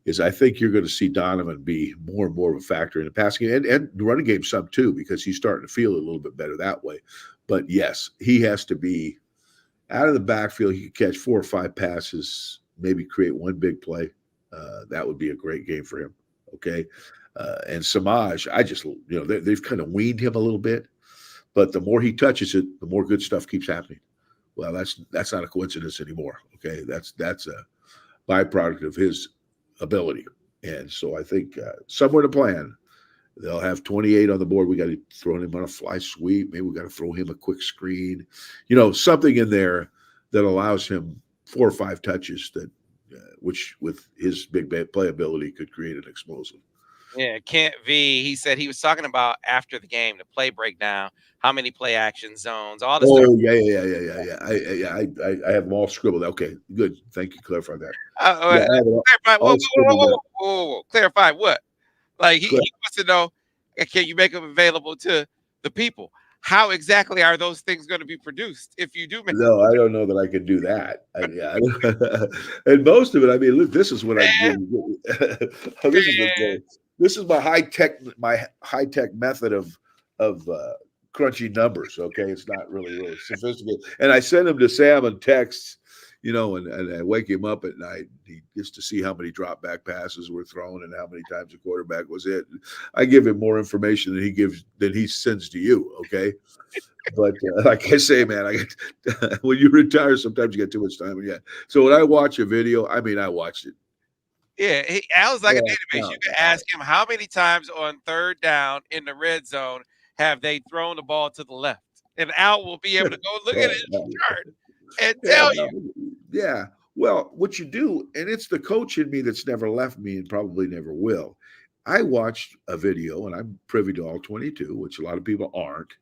is I think you're going to see Donovan be more and more of a factor in the passing game and the running game some too, because he's starting to feel a little bit better that way. But yes, he has to be out of the backfield. He could catch 4 or 5 passes, maybe create one big play. That would be a great game for him. Okay. And Samaj, they've kind of weaned him a little bit, but the more he touches it, the more good stuff keeps happening. Well, that's not a coincidence anymore. Okay. That's a byproduct of his ability. And so I think somewhere to plan, they'll have 28 on the board. We got to throw him on a fly sweep. Maybe we got to throw him a quick screen, something in there that allows him 4 or 5 touches that, which with his big playability could create an explosive. Yeah, Kent V. He said he was talking about after the game, the play breakdown, how many play action zones, all the stuff. Oh yeah. I have them all scribbled. Okay, good. Thank you. Clarify that. Yeah, I have it Clarify. all scribbled out. Whoa. Clarify what? Like he Cla- wants to know, can you make them available to the people? How exactly are those things going to be produced if you do make No, I don't know that I could do that. And most of it, I mean, look, this is what I man, really. This is my high tech method of crunching numbers. Okay, it's not really sophisticated. And I send them to Sam in texts, and I wake him up at night. He gets to see how many drop back passes were thrown and how many times the quarterback was hit. I give him more information than he sends to you. Okay. But like I say, man, when you retire, sometimes you get too much time. Yeah. So when I watch a video, I mean, I watched it. yeah, Al's like a Yeah, database. You can ask him how many times on third down in the red zone have they thrown the ball to the left, and Al will be able to go look at his chart and tell you. Yeah. Well, what you do, and it's the coach in me that's never left me and probably never will. I watched a video, and I'm privy to all 22, which a lot of people aren't.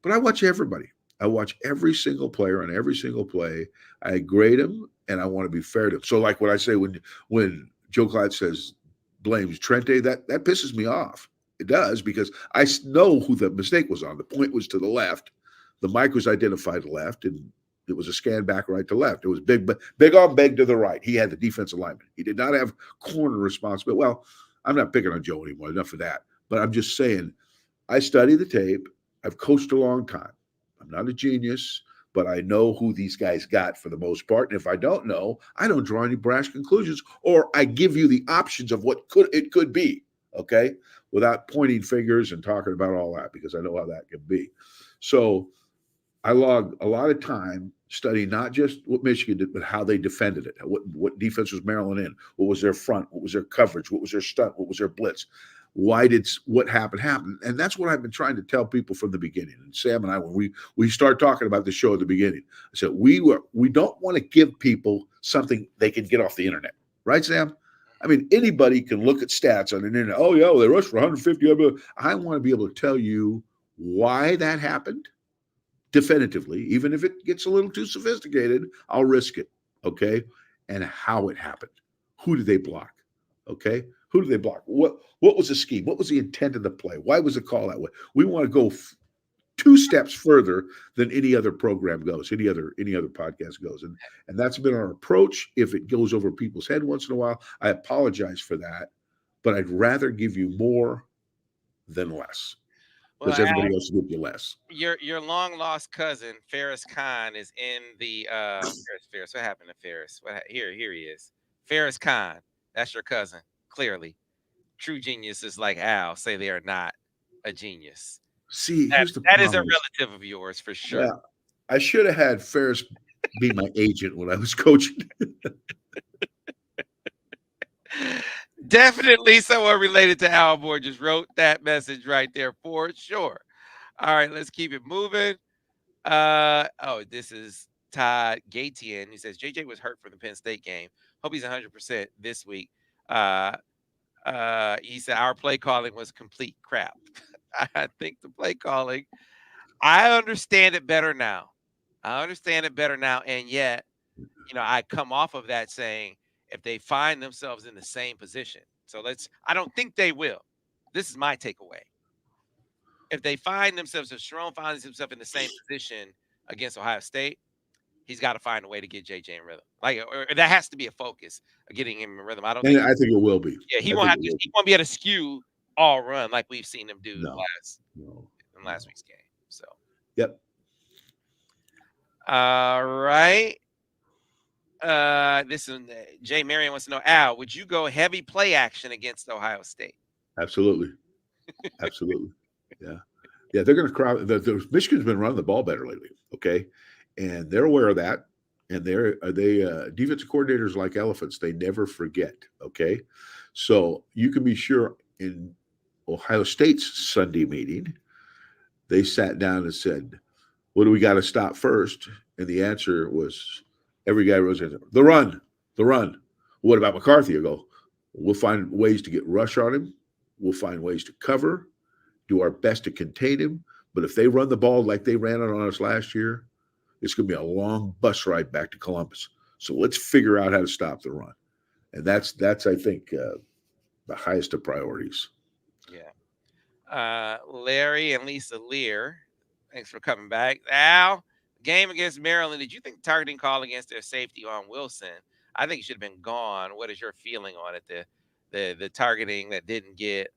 But I watch everybody. I watch every single player on every single play. I grade them, and I want to be fair to them. So, like what I say when Joe Clyde says blames Trente, that pisses me off. It does, because I know who the mistake was on. The point was to the left. The mic was identified left, and it was a scan back right to left. It was big arm big to the right. He had the defensive lineman. He did not have corner responsibility. Well, I'm not picking on Joe anymore. Enough of that. But I'm just saying, I study the tape. I've coached a long time. I'm not a genius, but I know who these guys got for the most part. And if I don't know, I don't draw any brash conclusions, or I give you the options of what it could be, okay, without pointing fingers and talking about all that, because I know how that can be. So I logged a lot of time studying not just what Michigan did, but how they defended it. What defense was Maryland in? What was their front? What was their coverage? What was their stunt? What was their blitz? Why did what happened happen? And that's what I've been trying to tell people from the beginning. And Sam and I, when we start talking about the show at the beginning, I said we don't want to give people something they can get off the internet, right, Sam? I mean, anybody can look at stats on the internet. Oh yeah, well, they rushed for 150. I want to be able to tell you why that happened definitively, even if it gets a little too sophisticated. I'll risk it, okay? And how it happened. Who did they block? Okay, who did they block? What was the scheme? What was the intent of the play? Why was the call that way? We want to go two steps further than any other program goes, any other podcast goes, and that's been our approach. If it goes over people's head once in a while, I apologize for that, but I'd rather give you more than less, because everybody else gives you less. Your long lost cousin Ferris Khan is in the Ferris. What happened to Ferris? Here he is. Ferris Khan. That's your cousin, clearly. True geniuses like Al say they are not a genius. See, here's the that problem. is a relative of yours for sure. Well, I should have had Ferris be my agent when I was coaching. Definitely someone related to Al Borges wrote that message right there for sure. All right, let's keep it moving. This is Todd Gatian. He says JJ was hurt for the Penn State game. Hope he's 100% this week. He said our play calling was complete crap. I think the play calling, I understand it better now. And yet, I come off of that saying if they find themselves in the same position. So I don't think they will. This is my takeaway. If they find themselves, if Sharon finds himself in the same position against Ohio State, he's got to find a way to get JJ in rhythm. Or that has to be a focus of getting him in rhythm. I think it will be. Yeah, he won't be able to skew all run like we've seen him do in last week's game. So. Yep. All right. This is Jay Marion wants to know, Al, would you go heavy play action against Ohio State? Absolutely. Yeah, they're going to crowd. Michigan's been running the ball better lately, okay, and they're aware of that. And they defensive coordinators like elephants. They never forget, okay. So you can be sure in Ohio State's Sunday meeting, they sat down and said, "What do we got to stop first?" And the answer was, every guy rose and said, "The run." What about McCarthy? I go, "We'll find ways to get rush on him. we'll find ways to cover, do our best to contain him. But if they run the ball like they ran it on us last year, it's going to be a long bus ride back to Columbus. So let's figure out how to stop the run. And that's I think, the highest of priorities. Yeah. Larry and Lisa Lear, thanks for coming back. Al, game against Maryland, did you think the targeting call against their safety on Wilson? I think it should have been gone. What is your feeling on it? The targeting that didn't get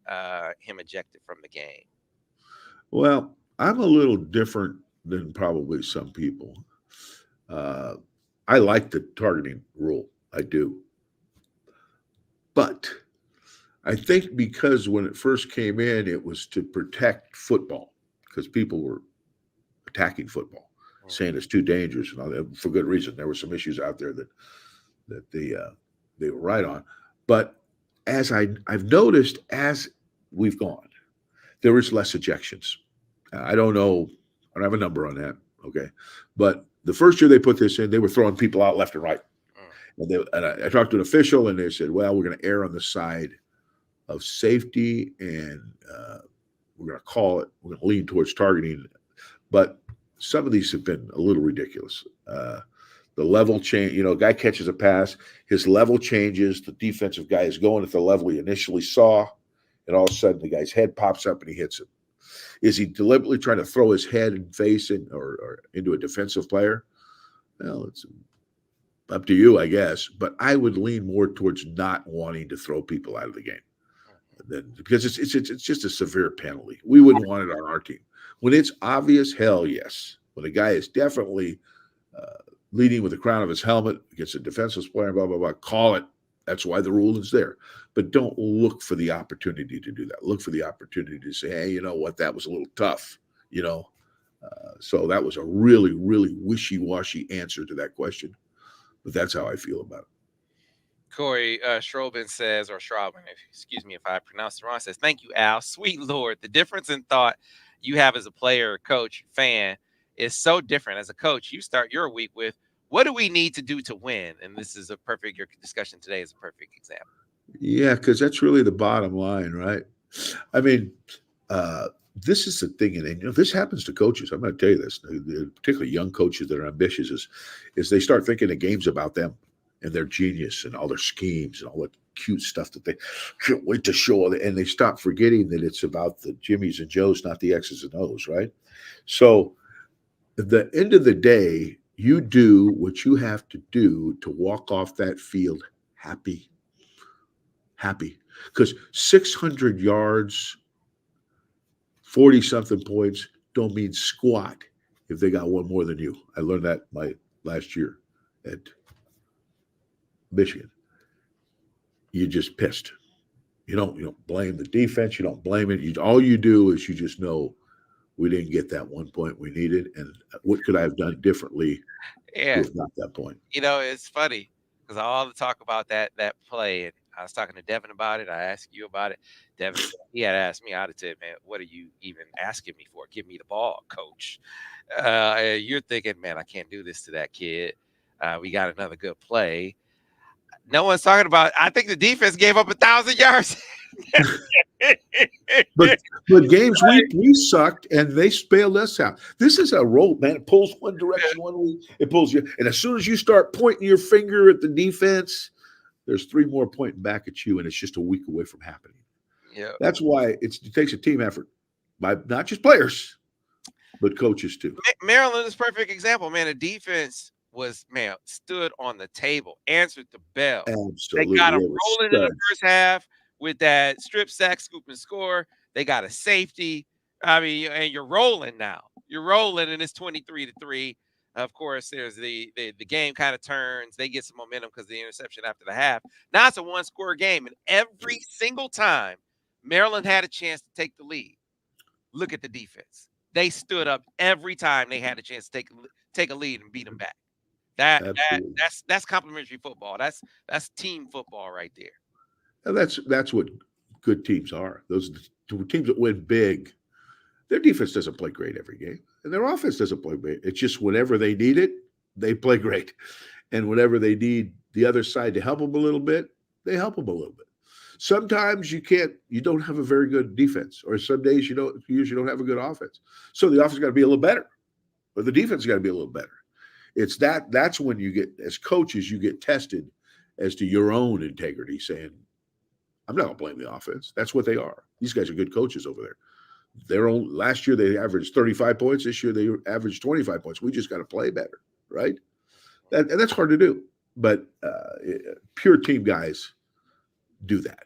him ejected from the game. Well, I'm a little different than probably some people. I like the targeting rule. I do. But I think because when it first came in, it was to protect football because people were attacking football, saying it's too dangerous and all that for good reason. There were some issues out there that they were right on. But as I've noticed as we've gone, there is less ejections. I don't know. I don't have a number on that. Okay. But the first year they put this in, they were throwing people out left and right. And I talked to an official and they said, well, we're going to err on the side of safety and we're going to call it, we're going to lean towards targeting. But some of these have been a little ridiculous. The level change, a guy catches a pass, his level changes, the defensive guy is going at the level he initially saw, and all of a sudden the guy's head pops up and he hits him. Is he deliberately trying to throw his head and face in or into a defensive player? Well, it's up to you, I guess. But I would lean more towards not wanting to throw people out of the game, because it's just a severe penalty. We wouldn't want it on our team. When it's obvious, hell yes. When a guy is definitely leading with the crown of his helmet against a defensive player, blah, blah, blah, call it. That's why the rule is there. But don't look for the opportunity to do that. Look for the opportunity to say, hey, you know what, that was a little tough, So that was a really, really wishy-washy answer to that question. But that's how I feel about it. Corey Schroben says, or Schraubin, excuse me if I pronounced it wrong, says, thank you, Al. Sweet Lord, the difference in thought you have as a player, coach, fan is so different. As a coach, you start your week with, what do we need to do to win? And this is your discussion today is a perfect example. Yeah, because that's really the bottom line, right? I mean, this is the thing, and this happens to coaches. I'm going to tell you this, particularly young coaches that are ambitious, is they start thinking the game's about them and their genius and all their schemes and all that cute stuff that they can't wait to show. And they stop forgetting that it's about the Jimmies and Joes, not the X's and O's, right? So at the end of the day, you do what you have to do to walk off that field happy. Because 600 yards, 40-something points don't mean squat if they got one more than you. I learned that my last year at Michigan. You're just pissed. You don't blame the defense. You don't blame it. All you do is you just know we didn't get that 1 point we needed, and what could I have done differently to have got that point? It's funny because all the talk about that play, and I was talking to Devin about it. I asked you about it. Devin, he had asked me. I'd have said, man, what are you even asking me for? Give me the ball, coach. You're thinking, man, I can't do this to that kid. We got another good play. No one's talking about, I think the defense gave up 1,000 yards. but games we sucked and they bailed us out. This is a roll, man. It pulls one direction one week, it pulls you. And as soon as you start pointing your finger at the defense, there's 3 more pointing back at you, and it's just a week away from happening. Yeah, that's why it takes a team effort by not just players, but coaches too. Maryland is a perfect example, man. The defense stood on the table, answered the bell. Absolutely. They got them rolling in the first half with that strip sack, scoop and score. They got a safety. I mean, and you're rolling now. You're rolling, and it's 23-3. Of course, there's the game kind of turns. They get some momentum because of the interception after the half. Now it's a one-score game, and every single time Maryland had a chance to take the lead, look at the defense. They stood up every time they had a chance to take a lead and beat them back. That's complimentary football. That's team football right there. And that's what good teams are. Those teams that win big. Their defense doesn't play great every game, and their offense doesn't play great. It's just whenever they need it, they play great. And whenever they need the other side to help them a little bit, they help them a little bit. Sometimes you don't have a very good defense, or some days you don't have a good offense. So the offense got to be a little better, or the defense got to be a little better. It's that's when you get, as coaches, you get tested as to your own integrity, saying, I'm not going to blame the offense. That's what they are. These guys are good coaches over there. Last year they averaged 35 points. This year they averaged 25 points. We just got to play better, right? And that's hard to do. But pure team guys do that.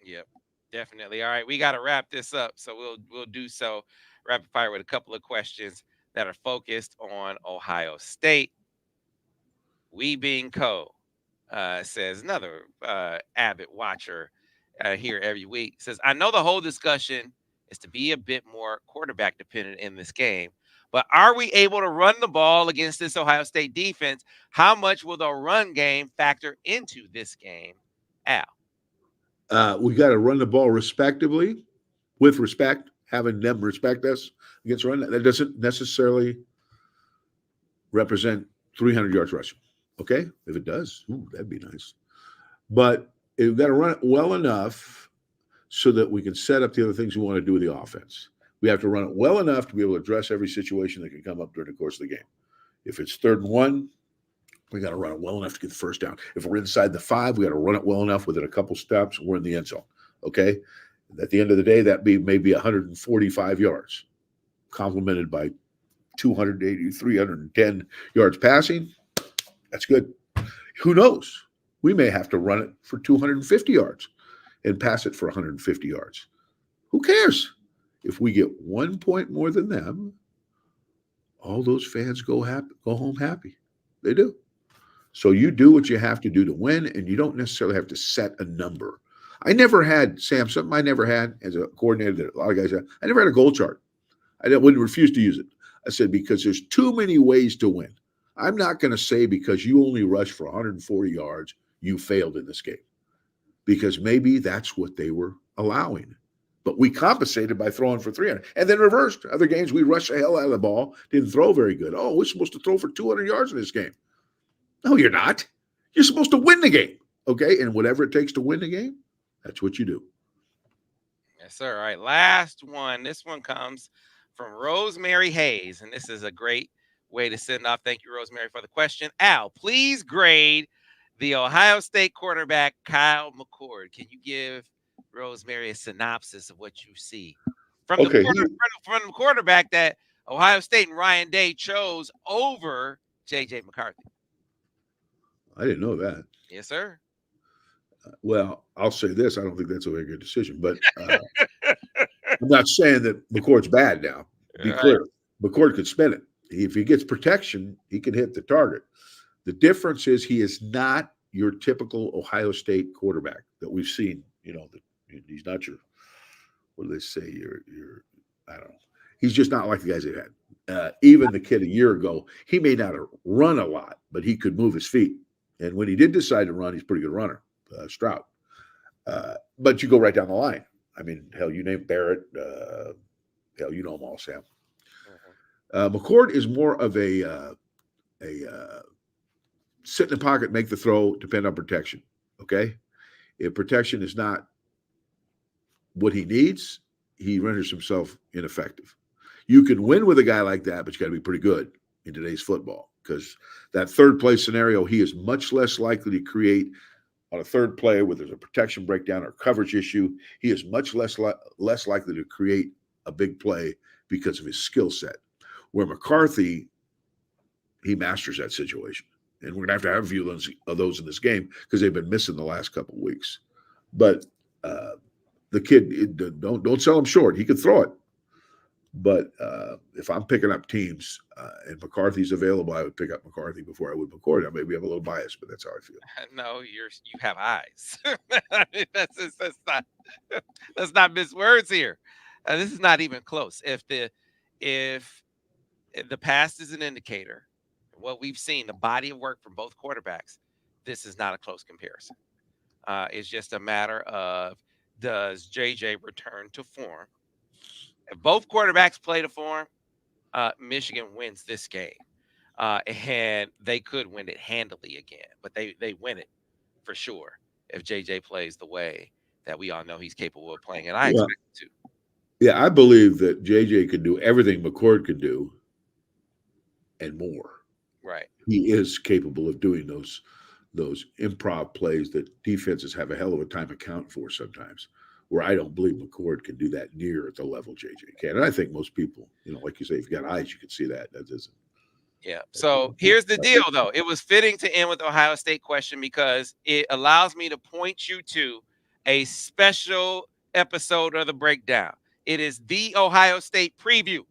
Yep, definitely. All right, we got to wrap this up, so we'll do so rapid fire with a couple of questions that are focused on Ohio State. We being says, another avid watcher here every week, says, I know the whole discussion is to be a bit more quarterback dependent in this game, but are we able to run the ball against this Ohio State defense? How much will the run game factor into this game, Al? We got to run the ball respectively, with respect, having them respect us against run. That doesn't necessarily represent 300 yards rushing. Okay, if it does, that'd be nice. But we've got to run it well enough so that we can set up the other things we want to do with the offense. We have to run it well enough to be able to address every situation that can come up during the course of the game. If it's 3rd and 1, we got to run it well enough to get the first down. If we're inside the 5, we got to run it well enough within a couple steps. We're in the end zone. Okay, at the end of the day, that maybe 145 yards, complemented by 280, 310 yards passing. That's good. Who knows? We may have to run it for 250 yards and pass it for 150 yards. Who cares? If we get 1 point more than them, all those fans go home happy. They do. So you do what you have to do to win, and you don't necessarily have to set a number. I never had, Sam, something I never had as a coordinator that a lot of guys have. I never had a goal chart. I wouldn't refuse to use it. I said, because there's too many ways to win. I'm not going to say because you only rushed for 140 yards, you failed in this game. Because maybe that's what they were allowing. But we compensated by throwing for 300. And then reversed. Other games, we rushed the hell out of the ball, didn't throw very good. Oh, we're supposed to throw for 200 yards in this game. No, you're not. You're supposed to win the game. Okay? And whatever it takes to win the game, that's what you do. Yes, sir. All right, last one. This one comes from Rosemary Hayes, and this is a great way to send off. Thank you, Rosemary, for the question. Al, please grade the Ohio State quarterback, Kyle McCord. Can you give Rosemary a synopsis of what you see from the quarterback that Ohio State and Ryan Day chose over JJ McCarthy? I didn't know that. Yes, sir. Well, I'll say this. I don't think that's a very good decision, but I'm not saying that McCord's bad now. Be clear. McCord could spin it. If he gets protection, he can hit the target. The difference is he is not your typical Ohio State quarterback that we've seen. He's not your, what do they say? I don't know. He's just not like the guys they've had. Even the kid a year ago, he may not have run a lot, but he could move his feet. And when he did decide to run, he's a pretty good runner, Stroud. But you go right down the line. I mean, hell, you name Barrett. Hell, you know them all, Sam. McCord is more of a sit in the pocket, make the throw, depend on protection. Okay? If protection is not what he needs, he renders himself ineffective. You can win with a guy like that, but you got to be pretty good in today's football, because that third play scenario, he is much less likely to create on a third play where there's a protection breakdown or coverage issue. He is much less likely to create a big play because of his skill set. Where McCarthy, he masters that situation. And we're going to have a few of those in this game because they've been missing the last couple of weeks. But the kid, don't sell him short. He could throw it. But if I'm picking up teams and McCarthy's available, I would pick up McCarthy before I would McCord. I maybe have a little bias, but that's how I feel. No, you have eyes. I mean, let's not miss words here. This is not even close. If the past is an indicator, what we've seen, the body of work from both quarterbacks, this is not a close comparison. It's just a matter of, does JJ return to form? If both quarterbacks play to form, Michigan wins this game. And they could win it handily again, but they win it for sure if JJ plays the way that we all know he's capable of playing, and I Well, expect him to. yeah, I believe that JJ could do everything McCord could do and more. Right. He is capable of doing those improv plays that defenses have a hell of a time accounting for sometimes. Where I don't believe McCord can do that near at the level JJ can, and I think most people, like you say, if you got eyes, you can see that. That isn't. Yeah. So here's the deal, though. It was fitting to end with the Ohio State question because it allows me to point you to a special episode of the breakdown. It is the Ohio State preview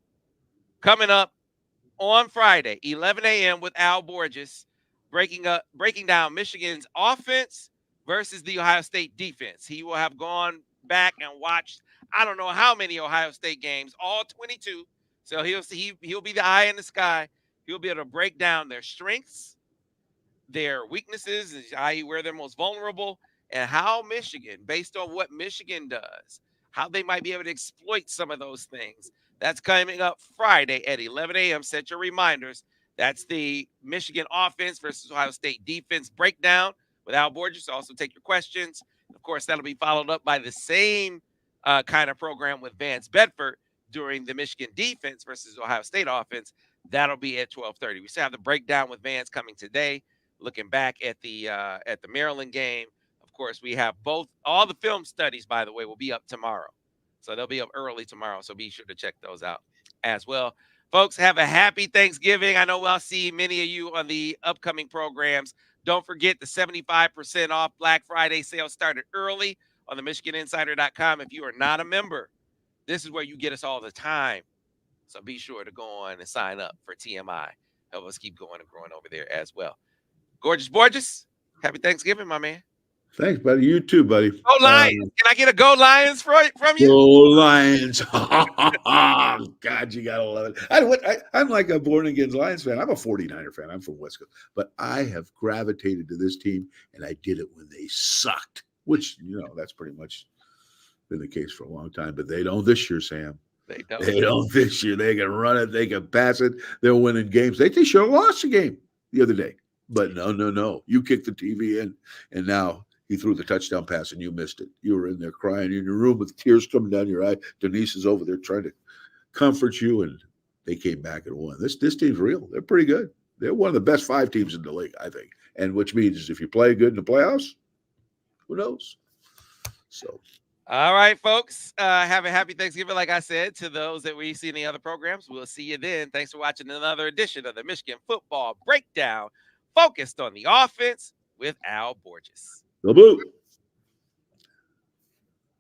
coming up on Friday, 11 a.m. with Al Borges, breaking down Michigan's offense versus the Ohio State defense. He will have gone back and watched I don't know how many Ohio State games, all 22. So he'll be the eye in the sky. He'll be able to break down their strengths, their weaknesses, i.e., where they're most vulnerable, and how Michigan, based on what Michigan does, how they might be able to exploit some of those things. That's coming up Friday at 11 a.m. Set your reminders. That's the Michigan offense versus Ohio State defense breakdown with Al Borges. Also take your questions. Of course, that'll be followed up by the same kind of program with Vance Bedford during the Michigan defense versus Ohio State offense. That'll be at 12:30. We still have the breakdown with Vance coming today. Looking back at the Maryland game, of course, we have all the film studies, by the way, will be up tomorrow. So they'll be up early tomorrow. So be sure to check those out as well. Folks, have a happy Thanksgiving. I know I'll see many of you on the upcoming programs. Don't forget the 75% off Black Friday sale started early on the MichiganInsider.com. If you are not a member, this is where you get us all the time. So be sure to go on and sign up for TMI. Help us keep going and growing over there as well. Gorgeous Borges, happy Thanksgiving, my man. Thanks, buddy. You too, buddy. Go Lions. Can I get a go Lions from you? Go Lions. God, you got to love it. I'm like a born-again Lions fan. I'm a 49er fan. I'm from West Coast. But I have gravitated to this team, and I did it when they sucked, which, that's pretty much been the case for a long time. But they don't this year, Sam. They don't this year. They can run it. They can pass it. They're winning games. They should have lost the game the other day. But no. You kicked the TV in, and now he threw the touchdown pass, and you missed it. You were in there crying in your room with tears coming down your eye. Denise is over there trying to comfort you, and they came back and won. This team's real. They're pretty good. They're one of the best 5 teams in the league, I think. And which means if you play good in the playoffs, who knows? So. All right, folks. Have a happy Thanksgiving, like I said, to those that we see in the other programs. We'll see you then. Thanks for watching another edition of the Michigan Football Breakdown, focused on the offense with Al Borges. Go Blue.